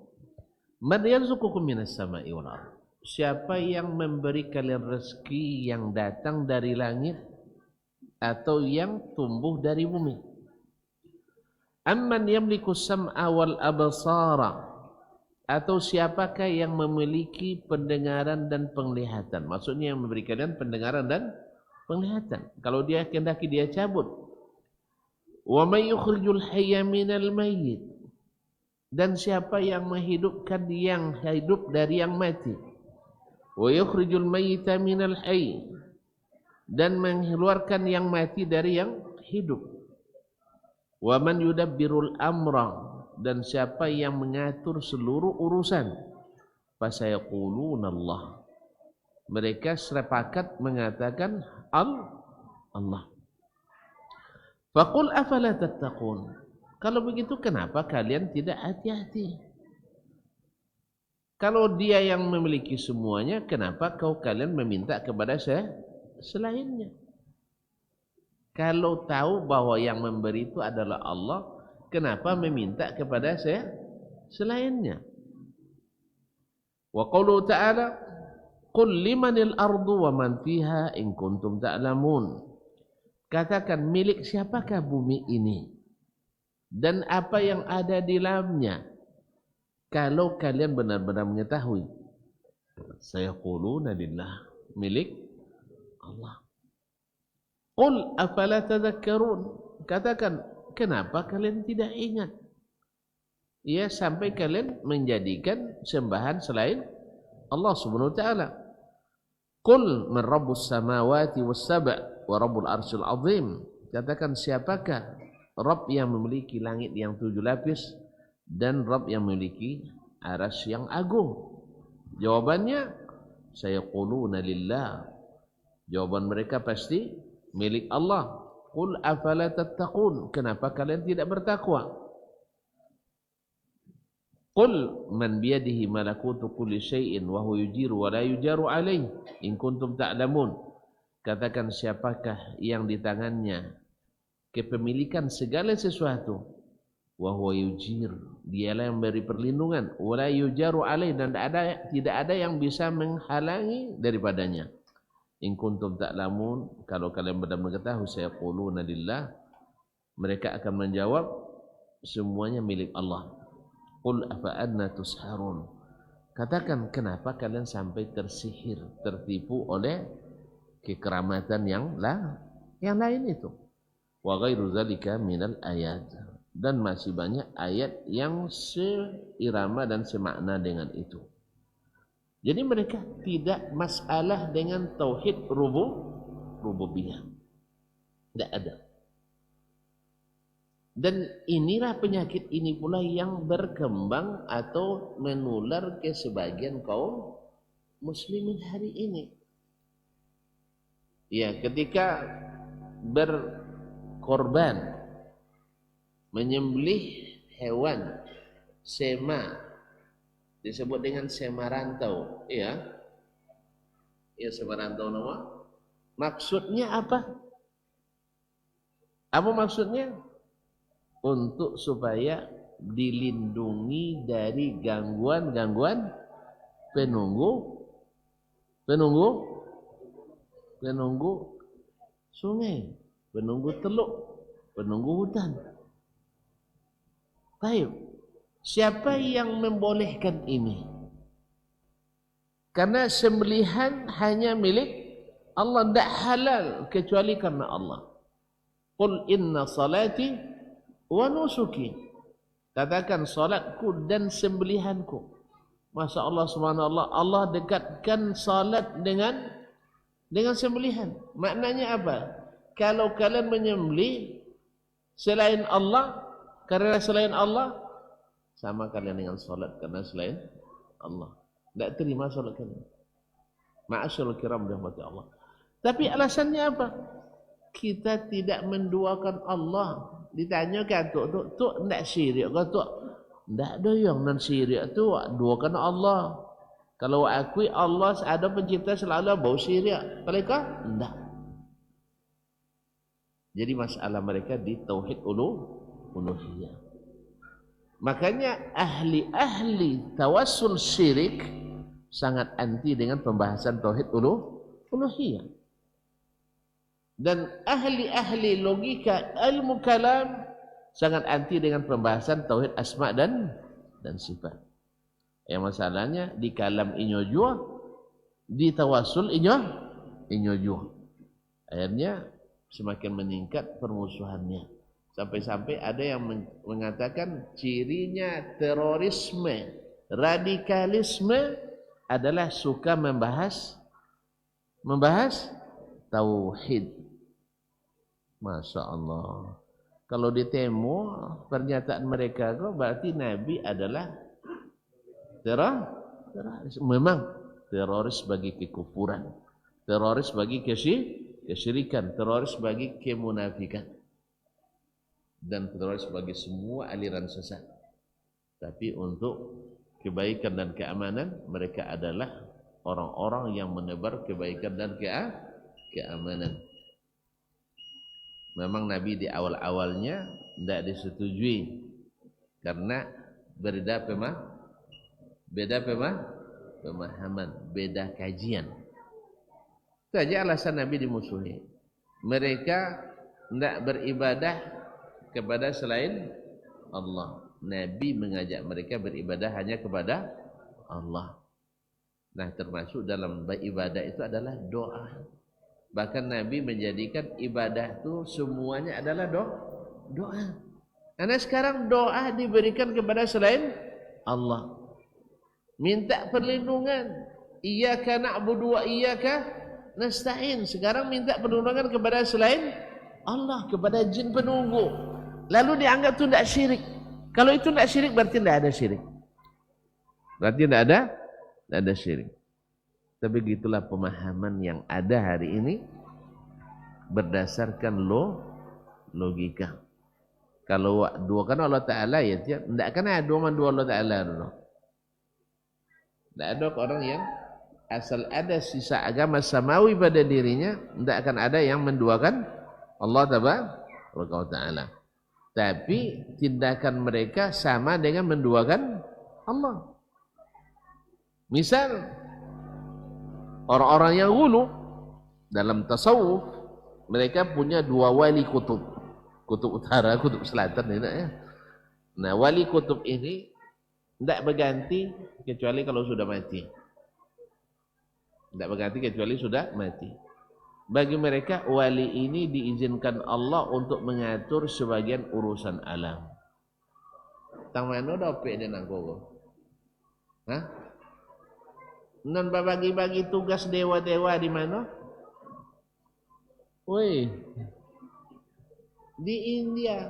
Man yarzuqukum minas sama'i wal ardi. Siapa yang memberi kalian rezeki yang datang dari langit atau yang tumbuh dari bumi? Amman yamliku sam'a wal absara, atau siapakah yang memiliki pendengaran dan penglihatan? Maksudnya yang memberi kalian pendengaran dan penglihatan. Kalau dia kehendaki dia cabut. Wa may yukhrijul hayya minal mayyit, dan siapa yang menghidupkan yang hidup dari yang mati? wa yukhrijul mayyita minal hayy, dan mengeluarkan yang mati dari yang hidup. Wa man yudabbirul amra, dan siapa yang mengatur seluruh urusan. Fasayaquluna Allah, mereka sepakat mengatakan Allah. Faqul afala tattaqun, kalau begitu kenapa kalian tidak hati-hati? Kalau dia yang memiliki semuanya, kenapa kalian meminta kepada saya selainnya? Kalau tahu bahwa yang memberi itu adalah Allah, kenapa meminta kepada saya selainnya? Wa qauluhu ta'ala, qul limanil ardu wa man fiha in kuntum ta'lamun. Katakan, milik siapakah bumi ini dan apa yang ada di dalamnya, kalau kalian benar-benar mengetahui. Sayaquluna lillah, milik Allah. Qul afala tadhakkarun, katakan, kenapa kalian tidak ingat? Ya, sampai kalian menjadikan sembahan selain Allah Subhanahu wa taala. Qul man rabbus samawati was sab' wa rabbul arsyil azim, katakan, siapakah Rabb yang memiliki langit yang 7 lapis dan Rabb yang memiliki arasy yang agung? Jawabannya, sayaquluna lillah, jawaban mereka pasti milik Allah. Qul afala tattaqun, kenapa kalian tidak bertakwa? Qul man biyadihi malakutu kulli syai'in wa huwa yujiru wa la yujaru alaih in kuntum ta'lamun, katakan, siapakah yang di tangannya kepemilikan segala sesuatu, wa huwa yujir, dialah yang memberi perlindungan, wa la yujaru alaih, dan tidak ada yang bisa menghalangi daripadanya. In kuntum ta'lamun, kalau kalian benar-benar mengetahui, sayaquluna lillah, mereka akan menjawab semuanya milik Allah. Qul afa anna tusharun, katakan, kenapa kalian sampai tersihir, tertipu oleh kekeramatan yang lain itu. Wa ghairu dzalika minal ayat, dan masih banyak ayat yang seirama dan semakna dengan itu. Jadi mereka tidak masalah dengan tauhid rububiyah. Tidak ada. Dan inilah penyakit ini pula yang berkembang atau menular ke sebagian kaum muslimin hari ini. Ya, ketika berkorban, menyembelih hewan sema, disebut dengan sema rantau, ya. Ya, sema rantau nama. Maksudnya apa? Apa maksudnya? Untuk supaya dilindungi dari gangguan-gangguan penunggu sungai, penunggu teluk, penunggu hutan. Baik, siapa yang membolehkan ini? Karena sembelihan hanya milik Allah, tidak halal kecuali karena Allah. Qul inna salati wa nusuki, katakan, salatku dan sembelihanku. Masa Allah subhanallah, Allah dekatkan salat dengan sembelihan. Maknanya apa? Kalau kalian menyembelih selain Allah, karena selain Allah, sama kalian dengan salat karena selain Allah. Tidak terima salat kalian. Ma'asyarul kiram rahmati Allah. Tapi alasannya apa? Kita tidak menduakan Allah. Ditanyakan, tu tidak syirik ke tu? Tidak ada yang non syirik tu, duakan Allah. Kalau akui Allah ada pencipta selalu bau syirik. Mereka tidak. Jadi masalah mereka di tauhid uluhiyah. Makanya ahli tawassul syirik sangat anti dengan pembahasan tauhid uluhiyah. Dan ahli logika ilmu kalam sangat anti dengan pembahasan tauhid asma dan sifat. Yang masalahnya di kalam inyojuh, di tawassul inyojuh. Akhirnya semakin meningkat permusuhannya. Sampai-sampai ada yang mengatakan cirinya terorisme, radikalisme adalah suka membahas tauhid. Masya Allah. Kalau ditemu pernyataan mereka itu berarti Nabi adalah teroris. Memang teroris bagi kekufuran, teroris bagi kesyirikan, teroris bagi kemunafikan, dan teroris bagi semua aliran sesat. Tapi untuk kebaikan dan keamanan, mereka adalah orang-orang yang menebar kebaikan dan keamanan. Memang Nabi di awal-awalnya tidak disetujui karena beda pemahaman, beda kajian. Itu saja alasan Nabi dimusuhi. Mereka tidak beribadah kepada selain Allah. Nabi mengajak mereka beribadah hanya kepada Allah. Nah, termasuk dalam ibadah itu adalah doa. Bahkan Nabi menjadikan ibadah itu semuanya adalah doa. Karena sekarang doa diberikan kepada selain Allah. Minta perlindungan. Iyyaka na'budu wa iyyaka nasta'in. Sekarang minta perlindungan kepada selain Allah, kepada jin penunggu. Lalu dianggap itu tidak syirik. Kalau itu tidak syirik berarti tidak ada syirik. Berarti tidak ada syirik. Tapi begitulah pemahaman yang ada hari ini berdasarkan logika. Kalau duakan Allah Ta'ala ya tidak akan ada dua Allah Ta'ala. Tidak ada orang yang asal ada sisa agama samawi pada dirinya, tidak akan ada yang menduakan Allah Ta'ala. Tapi tindakan mereka sama dengan menduakan Allah. Misal orang-orang yang ghulu dalam tasawuf, mereka punya dua wali kutub, kutub utara, kutub selatan, ya. Nah, wali kutub ini tidak berganti kecuali kalau sudah mati. Tidak berganti kecuali sudah mati. Bagi mereka wali ini diizinkan Allah untuk mengatur sebagian urusan alam. Tang mana dopek dia nang kogo? Hah? Non bagi-bagi tugas dewa-dewa di mana? Woi, di India.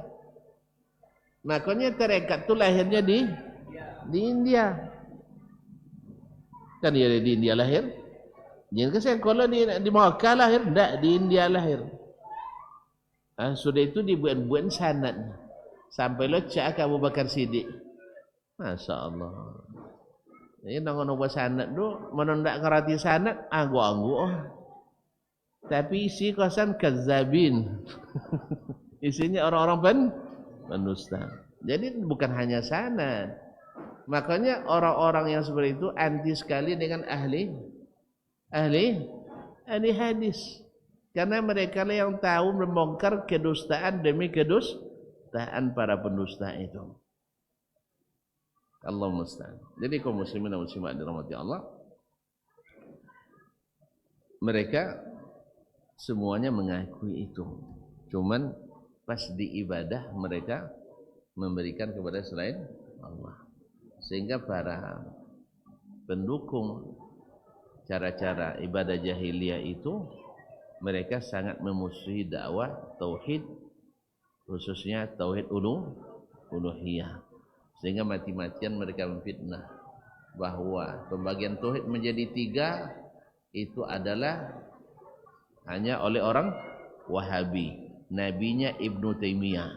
Makanya tarekat itu lahirnya di India. Kan dia di India lahir. Jangan kesan kalau di Makkah lahir, tidak di India lahir. Sudah itu dibuat-buat sanad sampai lecak Abu Bakar Siddiq. Masya Allah. Ini nongol buat sanad tu, mana ndak ngerti sanad, anggu-anggu. Tapi isi kosan kazabin. Isinya orang-orang pendusta. Jadi bukan hanya sanad. Makanya orang-orang yang seperti itu anti sekali dengan ahli hadis. Karena mereka lah yang tahu membongkar kedustaan demi kedustaan para pendusta itu. Allah musta'an. Jadi kaum muslimin dan muslimat dirahmati Allah, mereka semuanya mengakui itu. Cuman pas di ibadah mereka memberikan kepada selain Allah. Sehingga para pendukung cara-cara ibadah jahiliyah itu, mereka sangat memusuhi dakwah tauhid, khususnya tauhid uluhiyah. Sehingga mati-matian mereka memfitnah bahwa pembagian tauhid menjadi 3 itu adalah hanya oleh orang Wahabi. Nabinya Ibnu Taimiyah.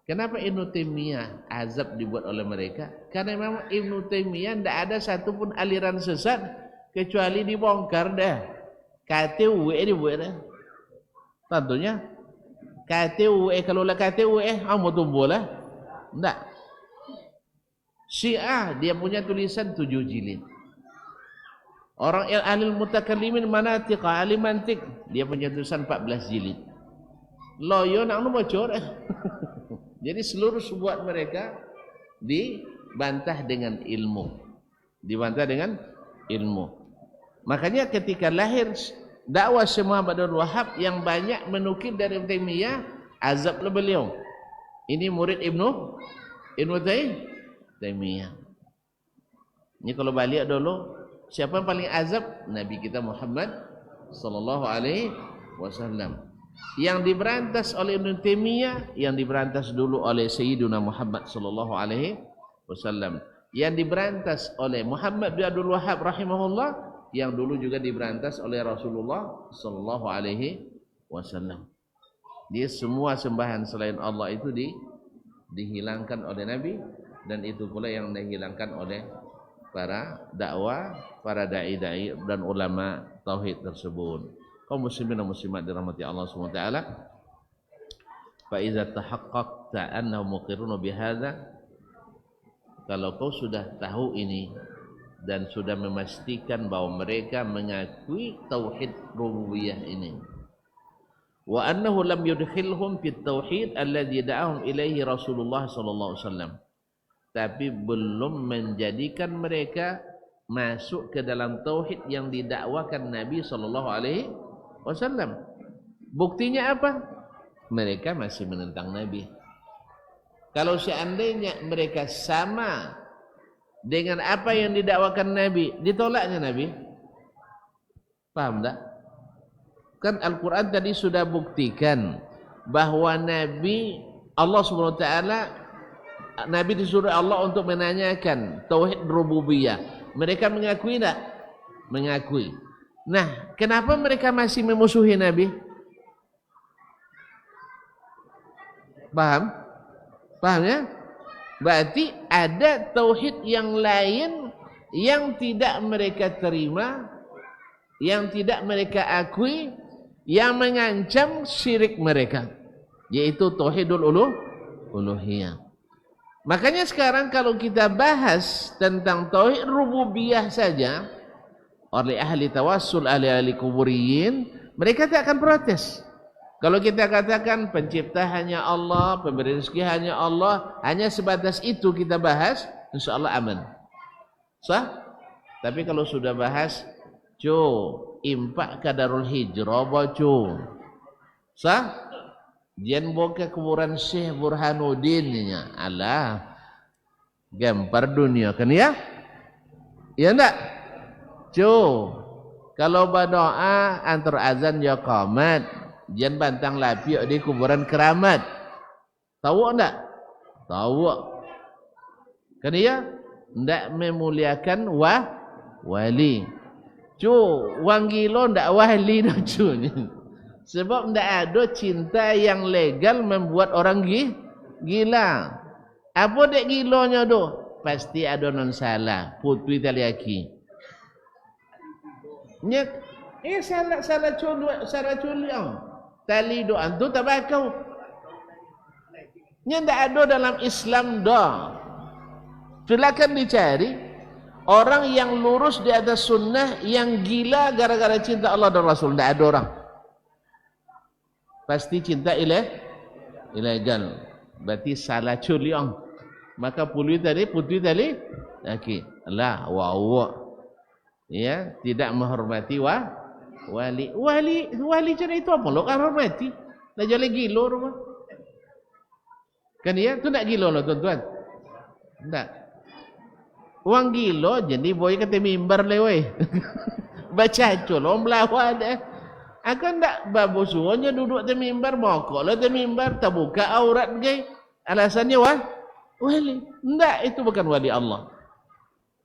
Kenapa Ibnu Taimiyah azab dibuat oleh mereka? Karena memang Ibnu Taimiyah tidak ada satupun aliran sesat kecuali dibongkar dah. KTU dibuat dah. Tentunya KTU kalau lah KTU mau tumbuh lah. Tidak. Syiah dia punya tulisan 7 jilid. Orang ahli mutakallimin manatiq, ahli mantik, dia punya tulisan 14 jilid. Loyo nak bocor. Jadi seluruh subuhat mereka dibantah dengan ilmu. Makanya ketika lahir dakwah Syekh Muhammad Abdul Wahab yang banyak menukil dari Ibnu Taimiyah, azablah beliau. Ini murid Ibnu Taimiyah. Ini kalau balik dulu, siapa yang paling azab? Nabi kita Muhammad sallallahu alaihi wasallam. Yang diberantas oleh Ibnu Taimiyah, yang diberantas dulu oleh Sayyiduna Muhammad sallallahu alaihi wasallam. Yang diberantas oleh Muhammad bin Abdul Wahhab rahimahullah, yang dulu juga diberantas oleh Rasulullah sallallahu alaihi wasallam. Dia semua sembahan selain Allah itu dihilangkan oleh Nabi, dan itu pula yang dihilangkan oleh para dakwah, para dai-dai dan ulama tauhid tersebut. Kaum muslimin dan muslimat dirahmati Allah Subhanahu wa taala. Fa iza tahaqqaqta annahum muqirruna bihadza, kalau kau sudah tahu ini dan sudah memastikan bahwa mereka mengakui tauhid rububiyah ini, wa annahu lam yudkhilhum fit tauhid alladhi da'ahum ilaihi Rasulullah sallallahu alaihi wasallam, tapi belum menjadikan mereka masuk ke dalam tauhid yang didakwakan Nabi sallallahu alaihi wasallam. Buktinya apa? Mereka masih menentang Nabi. Kalau seandainya mereka sama dengan apa yang didakwakan Nabi, ditolaknya Nabi. Paham tak? Kan Al-Quran tadi sudah buktikan bahwa Nabi, Allah Subhanahu wa taala, Nabi disuruh Allah untuk menanyakan tauhid rububiyah. Mereka mengakui tak? Mengakui. Nah, kenapa mereka masih memusuhi Nabi? Paham? Paham ya? Berarti ada tauhid yang lain yang tidak mereka terima, yang tidak mereka akui, yang mengancam syirik mereka, yaitu tauhidul uluhiyah. Makanya sekarang kalau kita bahas tentang tauhid rububiyah saja oleh ahli tawassul, ahli kuburiyin, mereka tak akan protes. Kalau kita katakan pencipta hanya Allah, pemberi rezeki hanya Allah, hanya sebatas itu kita bahas, insyaallah aman. Sah? Tapi kalau sudah bahas impak kadarul hijrah bacu, sah? Jen boka kuburan Syekh Burhanuddin nya, alah gempar dunia kan ya? Ya enggak? Kalau berdoa antar azan ya qamat, jen bantang lapiak di kuburan keramat. Tahu enggak? Tahu. Kan ya? Enggak memuliakan wali. Wang gilo ndak wali dah sebab ndak ada cinta yang legal membuat orang gila. Apa dek gilonya do? Pasti ada non salah. Putri taliaki. Nya salah culi tali do antu tabakau. Nya ndak ada dalam Islam do. Silakan dicari orang yang lurus di atas sunnah yang gila gara-gara cinta Allah dan Rasul. Tidak ada orang. Pasti cinta ilegal. Berarti salah culiang. Maka putri tadi laki. Allah ya, tidak menghormati wali. Wali cara itu apa? Lo kan hormati. Dah jadi gilo rumah. Kan ya, tu nak gilo lo tuan-tuan. Tak. Wang gilo jadi boy kata mimbar lewe. Baca colom lawan deh. Akan tak babusuannya duduk di mimbar, mokok lah di mimbar, tak buka aurat gay. Alasannya wali. Enggak, itu bukan wali Allah.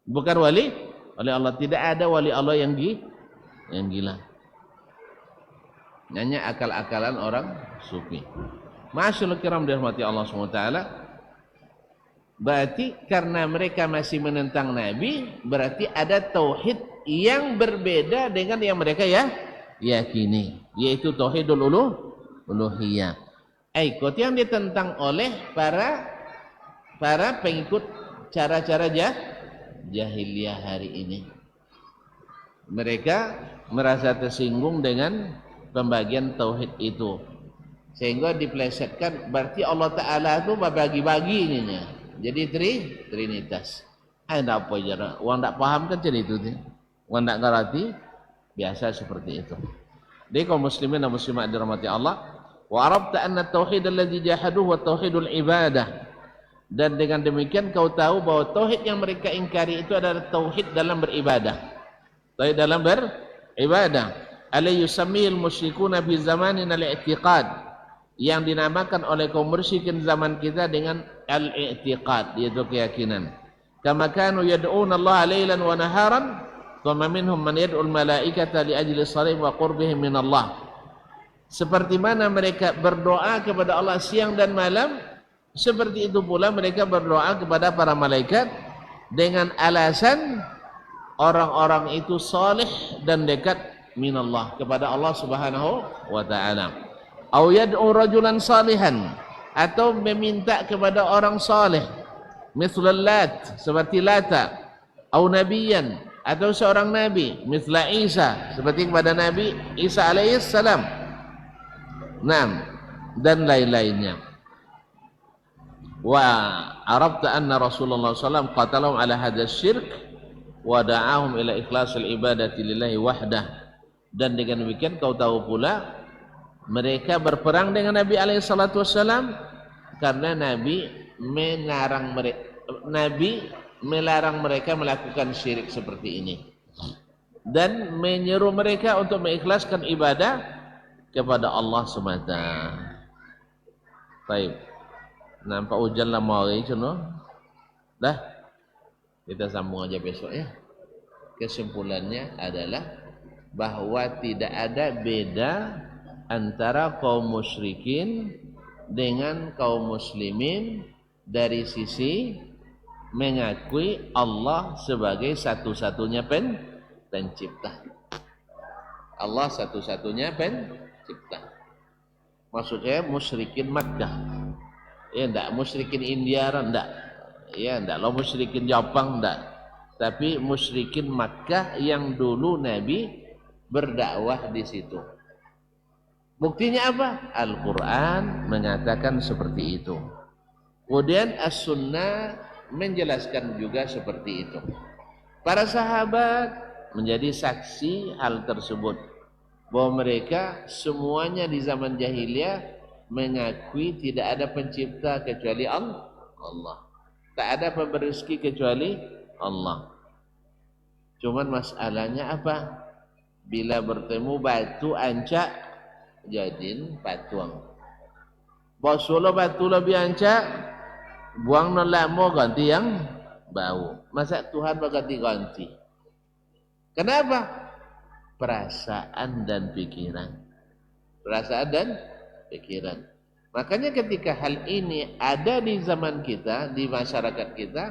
Bukan wali Allah. Tidak ada wali Allah yang gila. Hanya akal-akalan orang sufi. Masyaallah kiram dirahmati Allah SWT. Berarti karena mereka masih menentang Nabi, berarti ada tauhid yang berbeda dengan yang mereka yakini, yaitu tauhidul uluhiyah. Ikut yang ditentang oleh para pengikut cara-cara jahiliyah hari ini. Mereka merasa tersinggung dengan pembagian tauhid itu, sehingga diplesetkan berarti Allah Ta'ala itu bagi-baginya. Jadi trinitas. Ada apa jara? Orang tak paham kan jadi itu. Orang tak ngerti biasa seperti itu. Jadi kaum muslimin dan muslimat dirahmati Allah, wa arabta anna tauhid alladhi jahaduhu wa tauhidul ibadah. Dan dengan demikian kau tahu bahwa tauhid yang mereka ingkari itu adalah tauhid dalam beribadah. Tauhid dalam beribadah. Alai yusammil musyrikuna fi zamanina al-i'tiqad, yang dinamakan oleh kaum musyrikin zaman kita dengan al-i'tiqad, yaitu keyakinan. Kama kanu yad'una Allah lailan wa naharan, thumma minhum man yad'u al-malaikata li ajli salim wa qurbihim min Allah. Seperti mana mereka berdoa kepada Allah siang dan malam, seperti itu pula mereka berdoa kepada para malaikat dengan alasan orang-orang itu saleh dan dekat minallah, kepada Allah Subhanahu wa taala. Au yad'u rajulan salihan, atau meminta kepada orang saleh, mithlal Lat, seperti Lata, au nabiyan, atau seorang nabi, mithla Isa, seperti kepada Nabi Isa alaihi salam. Naam, dan lain-lainnya. Wa arabta anna Rasulullah SAW qatalahum ala hadha syirk wa da'ahum ila ikhlasil ibadati lillahi wahdah. Dan dengan demikian kau tahu pula mereka berperang dengan Nabi alaihi salatu wassalam karena Nabi melarang mereka melakukan syirik seperti ini dan menyeru mereka untuk mengikhlaskan ibadah kepada Allah semata. Baik. Nampak hujan lama hari cuno. Dah. Kita sambung aja besok ya. Kesimpulannya adalah bahwa tidak ada beda antara kaum musyrikin dengan kaum muslimin dari sisi mengakui Allah sebagai satu-satunya pencipta. Allah satu-satunya pencipta. Maksudnya musyrikin Makkah. Ya enggak musyrikin India enggak. Ya enggak lo musyrikin Jepang enggak. Tapi musyrikin Makkah yang dulu Nabi berdakwah di situ. Buktinya apa? Al-Quran mengatakan seperti itu. Kemudian As-Sunnah menjelaskan juga seperti itu. Para sahabat menjadi saksi hal tersebut, bahwa mereka semuanya di zaman jahiliyah mengakui tidak ada pencipta kecuali Allah. Tak ada pemberi rezeki kecuali Allah. Cuman masalahnya apa? Bila bertemu batu ancak jadiin patuang. Bosolo batu lebih ancak, buang nolamo ganti yang bau. Masa Tuhan berganti-ganti? Kenapa? Perasaan dan pikiran. Perasaan dan pikiran. Makanya ketika hal ini ada di zaman kita, di masyarakat kita,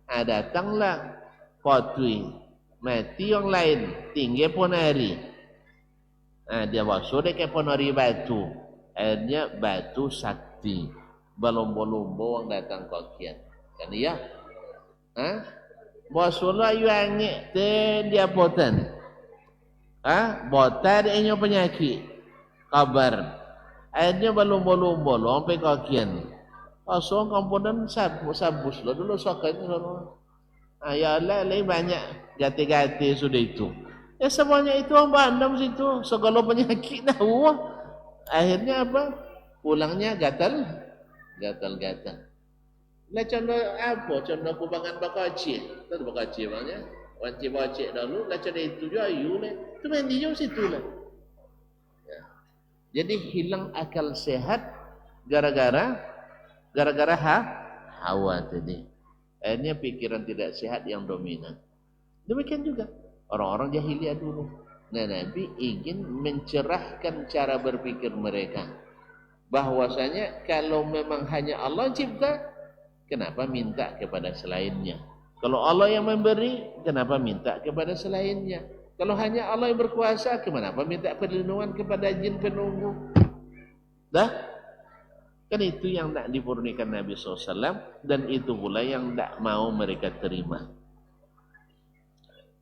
datanglah fatwi mati yang lain, tinggi ponari. Dia masuk ke ponari batu. Akhirnya batu sakti. Balombo-lombo yang datang kokian. Kan iya? Bosula yuangi dia poten. Botar inyo penyakit. Kabar. Akhirnya balombo-lombo sampai kokian. Pasong komponen sabus lo dulu sokanya lo. Ya Allah, banyak gati-gati sudah itu. Ya semuanya itu orang bandam situ, segala penyakit dah. Akhirnya apa? Pulangnya gatal. Lah contoh apa? Contoh kubangan bakaci. Tahu bakaci bangnya? Wanci bacik dulu, lah contoh itu juga ayu lah. Tu main dia situ lah. Ya. Jadi hilang akal sehat gara-gara hawa tadi. Akhirnya pikiran tidak sehat yang dominan. Demikian juga orang-orang jahiliyah dulu. Nah, Nabi ingin mencerahkan cara berpikir mereka. Bahwasanya kalau memang hanya Allah cipta, kenapa minta kepada selainnya? Kalau Allah yang memberi, kenapa minta kepada selainnya? Kalau hanya Allah yang berkuasa, kenapa minta perlindungan kepada jin penunggu? Dah? Kan itu yang tak dipurnikan Nabi SAW, dan itu pula yang tak mau mereka terima.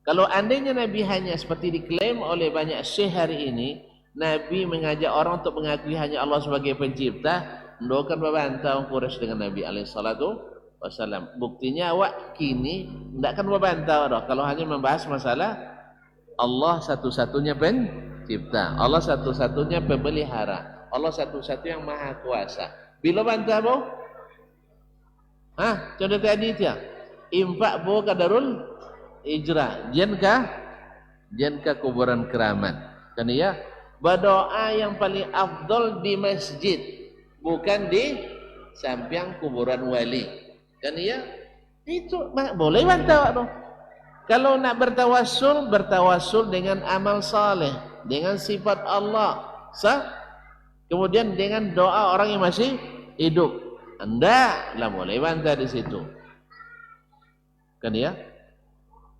Kalau andainya Nabi hanya seperti diklaim oleh banyak syekh hari ini, Nabi mengajak orang untuk mengakui hanya Allah sebagai pencipta, mendoakan membantah Quraisy dengan Nabi SAW. Buktinya awak kini tidak akan membantah dah kalau hanya membahas masalah Allah satu-satunya pencipta, Allah satu-satunya pemelihara, Allah satu-satunya yang maha kuasa. Bila bantah boh, Contoh tadi dia. Infak bo kadarul ijrah. Jenkah kuburan keramat. Kan ya? Berdoa yang paling afdal di masjid, bukan di samping kuburan wali. Kan ya? Itu boleh bantah tu. Kalau nak bertawassul dengan amal saleh, dengan sifat Allah, sah? Kemudian dengan doa orang yang masih hidup. Anda lah boleh bantah di situ. Kan ya?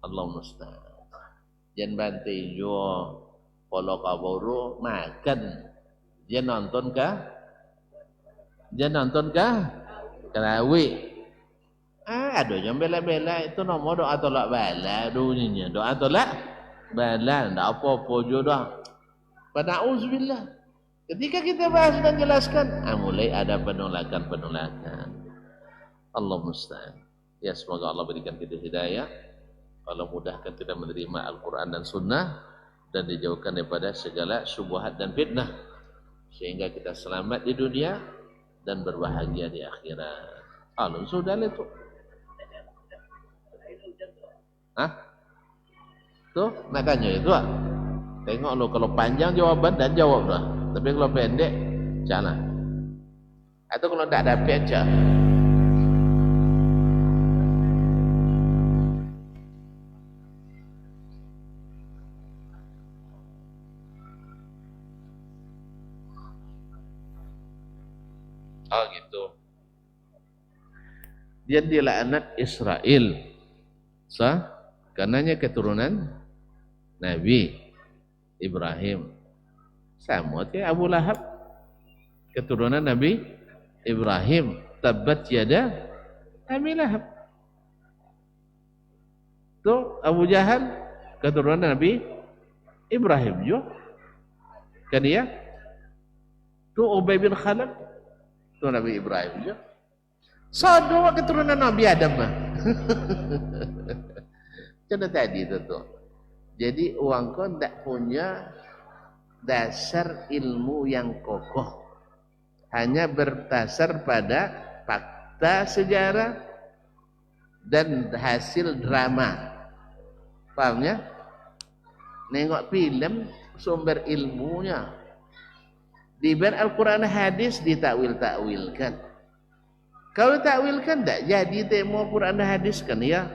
Allah musta'an. Jangan bantai jo kalau kaburu makan. Jangan nonton kah? Karawi. Aduh yang bela-bela itu nomor doa tolak bala dunianya. Doa tolak bala ndak apa-apa jo dah. Panauzubillah. Ketika kita bahas dan jelaskan, mulai ada penolakan. Allah musta'an. Ya semoga Allah berikan kita hidayah. Allah mudahkan kita menerima Al-Quran dan Sunnah dan dijauhkan daripada segala syubhat dan fitnah sehingga kita selamat di dunia dan berbahagia di akhirat. Sudah itu. Tuh nak tanya itu tengok lo kalau panjang jawaban dan jawab lah. Tapi kalau pendek jangan. Atau kalau tak ada aja. Gitu. Dia anak Israel. Sah? Karenanya keturunan Nabi Ibrahim. Sama kayak Abu Lahab. Keturunan Nabi Ibrahim. Tabbat yada Abi Lahab. Tu Abu Jahal keturunan Nabi Ibrahim juga. Kan dia? Tu Ubay bin Khalaf tu Nabi Ibrahim juga. Dua keturunan Nabi Adam mah. Contoh tadi itu tuh. Jadi uang kau tidak punya dasar ilmu yang kokoh. Hanya berdasar pada fakta sejarah dan hasil drama. Pahamnya? Nengok film sumber ilmunya. Diber Al-Quran hadis ditakwil-takwilkan. Kalau takwilkan tak jadi temo Quran hadis kan ya.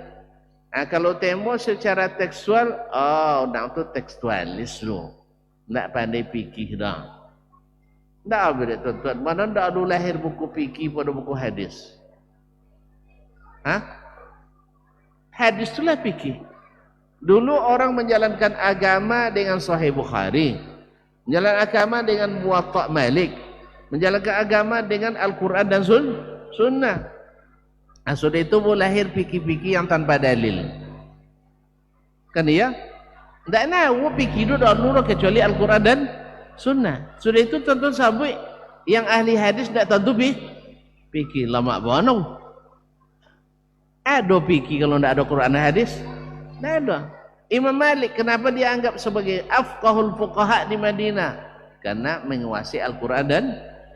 Kalau temo secara tekstual, nak tu tekstualis lo. Tak pandai fikih dah. Tak boleh tuan-tuan. Mana tak ada lahir buku fikih pada buku hadis. Hadis itulah fikih. Dulu orang menjalankan agama dengan Sahih Bukhari. Menjalankan agama dengan Muwatta Malik. Menjalankan agama dengan Al-Quran dan Sunnah. Sudah itu boleh lahir fikih-fikih yang tanpa dalil. Kan ya? Tak tahu fikih itu dah nurut kecuali Al-Quran dan Sunnah. Sudah itu tentu sampai yang ahli hadis tak tentu fikih lama banget. Ada fikih kalau tak ada Quran dan hadis? Tak ada. Imam Malik kenapa dianggap sebagai afqahul fuqaha di Madinah? Karena menguasai Al-Quran dan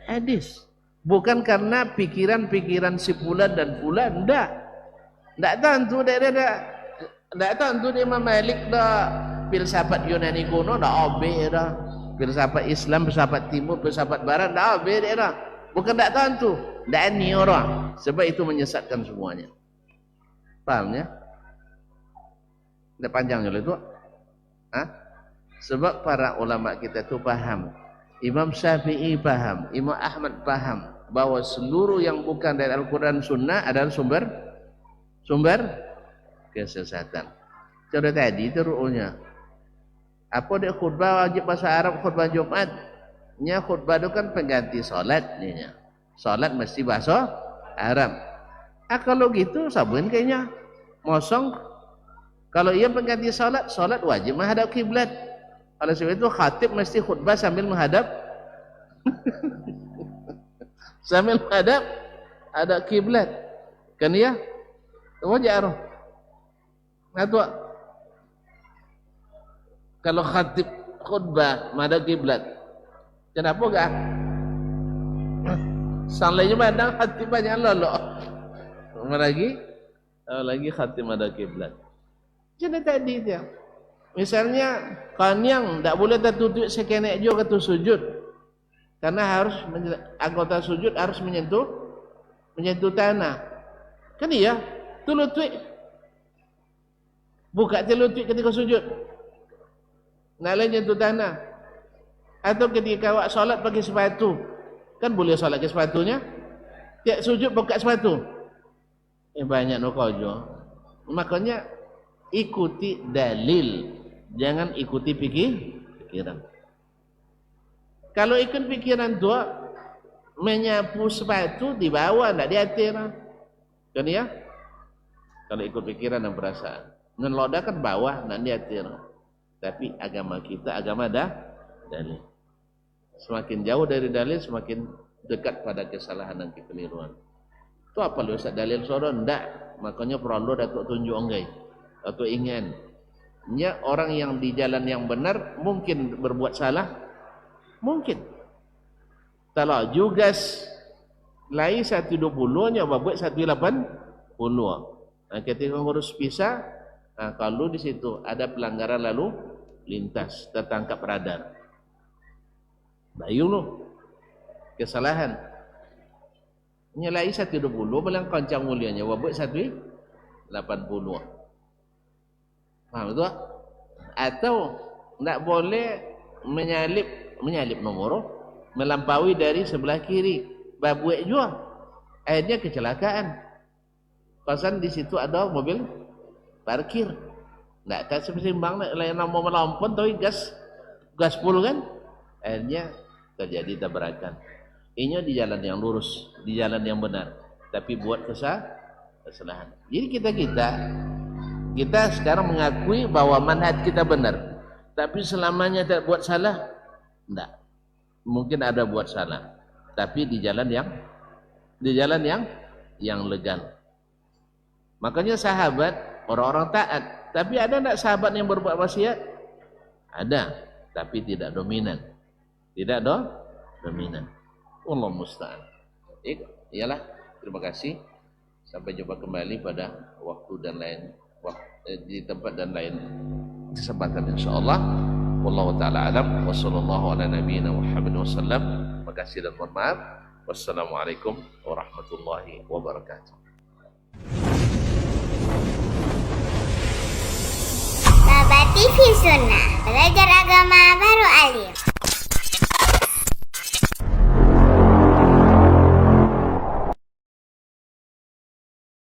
hadis. Bukan karena pikiran-pikiran si fulan dan fulan, tak tentu tak tentu dia Imam Malik dah filsafat Yunani kuno dah obe dah, filsafat Islam, filsafat Timur, filsafat Barat dah obe dah. Bukan tak tentu, dak ni orang, sebab itu menyesatkan semuanya. Pahamnya? Dah panjang je itu. Sebab para ulama kita tu paham. Imam Syafi'i paham, Imam Ahmad paham bahwa seluruh yang bukan dari Al-Quran Sunnah adalah sumber kesesatan. Contoh tadi itu ru'unya. Apa dia khutbah wajib bahasa Arab, khutbah Jumat? Nya khutbah itu kan pengganti solat. Solat mesti bahasa Arab. Kalau gitu sabun kayaknya mosong. Kalau ia pengganti solat, solat wajib menghadap kiblat. Oleh sebab itu khatib mesti khutbah sambil menghadap ada kiblat. Kan ya? Wajar. Atau kalau khatib khutbah menghadap kiblat. Kenapa enggak? Salahnya bandang khatib banyak lolo. lagi khatim ada kiblat. Jadi tadi dia. Misalnya kanyang tak boleh tertutup sekenek jo kata sujud. Karena harus anggota sujud harus menyentuh tanah. Kan iya, tu lutut. Buka lutut ketika sujud. Nak lain nyentuh tanah. Atau ketika awak solat pakai sepatu. Kan boleh solat ke sepatunya. Tiap sujud buka sepatu. Banyak no kojo. Makanya ikuti dalil, jangan ikuti pikiran. Kalau ikut pikiran tua, menyapu sepatu di bawah, tidak di atas. Kan ya? Kalau ikut pikiran dan perasaan, ngeloda kan bawah, tidak di atas. Tapi agama kita agama dalil. Semakin jauh dari dalil, semakin dekat pada kesalahan dan kekeliruan. Itu apa lu Ustaz dalil soro? Ndak. Makanya perlu datuk tunjuk enggak. Atau ingin. Nya orang yang di jalan yang benar mungkin berbuat salah. Mungkin. Kalau juga lain 120 nya buat 180. Nah, ketika ngurus pisah, nah, kalau di situ ada pelanggaran lalu lintas, tertangkap radar. Bayung lu kesalahan. Nyelai 120 bilang kancang mulianya wabuk 180. Paham tu? Atau tak boleh menyalip nomor melampaui dari sebelah kiri. Babuek juga. Akhirnya kecelakaan. Pasan di situ ada mobil parkir. Tak seimbang lain mau melampun tapi gas full kan. Akhirnya terjadi tabrakan. Ini di jalan yang lurus, di jalan yang benar, tapi buat kesalahan. Jadi kita sekarang mengakui bahwa manhaj kita benar, tapi selamanya tidak buat salah, tidak. Mungkin ada buat salah, tapi di jalan yang legal. Makanya sahabat orang-orang taat, tapi ada tidak sahabat yang berbuat maksiat? Ada, tapi tidak dominan. Tidak dominan. Allah musta'an. Iyalah, terima kasih. Sampai jumpa kembali pada waktu dan lain di tempat dan lain kesempatan insyaallah. Wallahu taala alam wa sallallahu ala nabiyyina Muhammad wasallam. Terima kasih dan mohon maaf. Wassalamualaikum warahmatullahi wabarakatuh. Baba TV Sunnah, belajar agama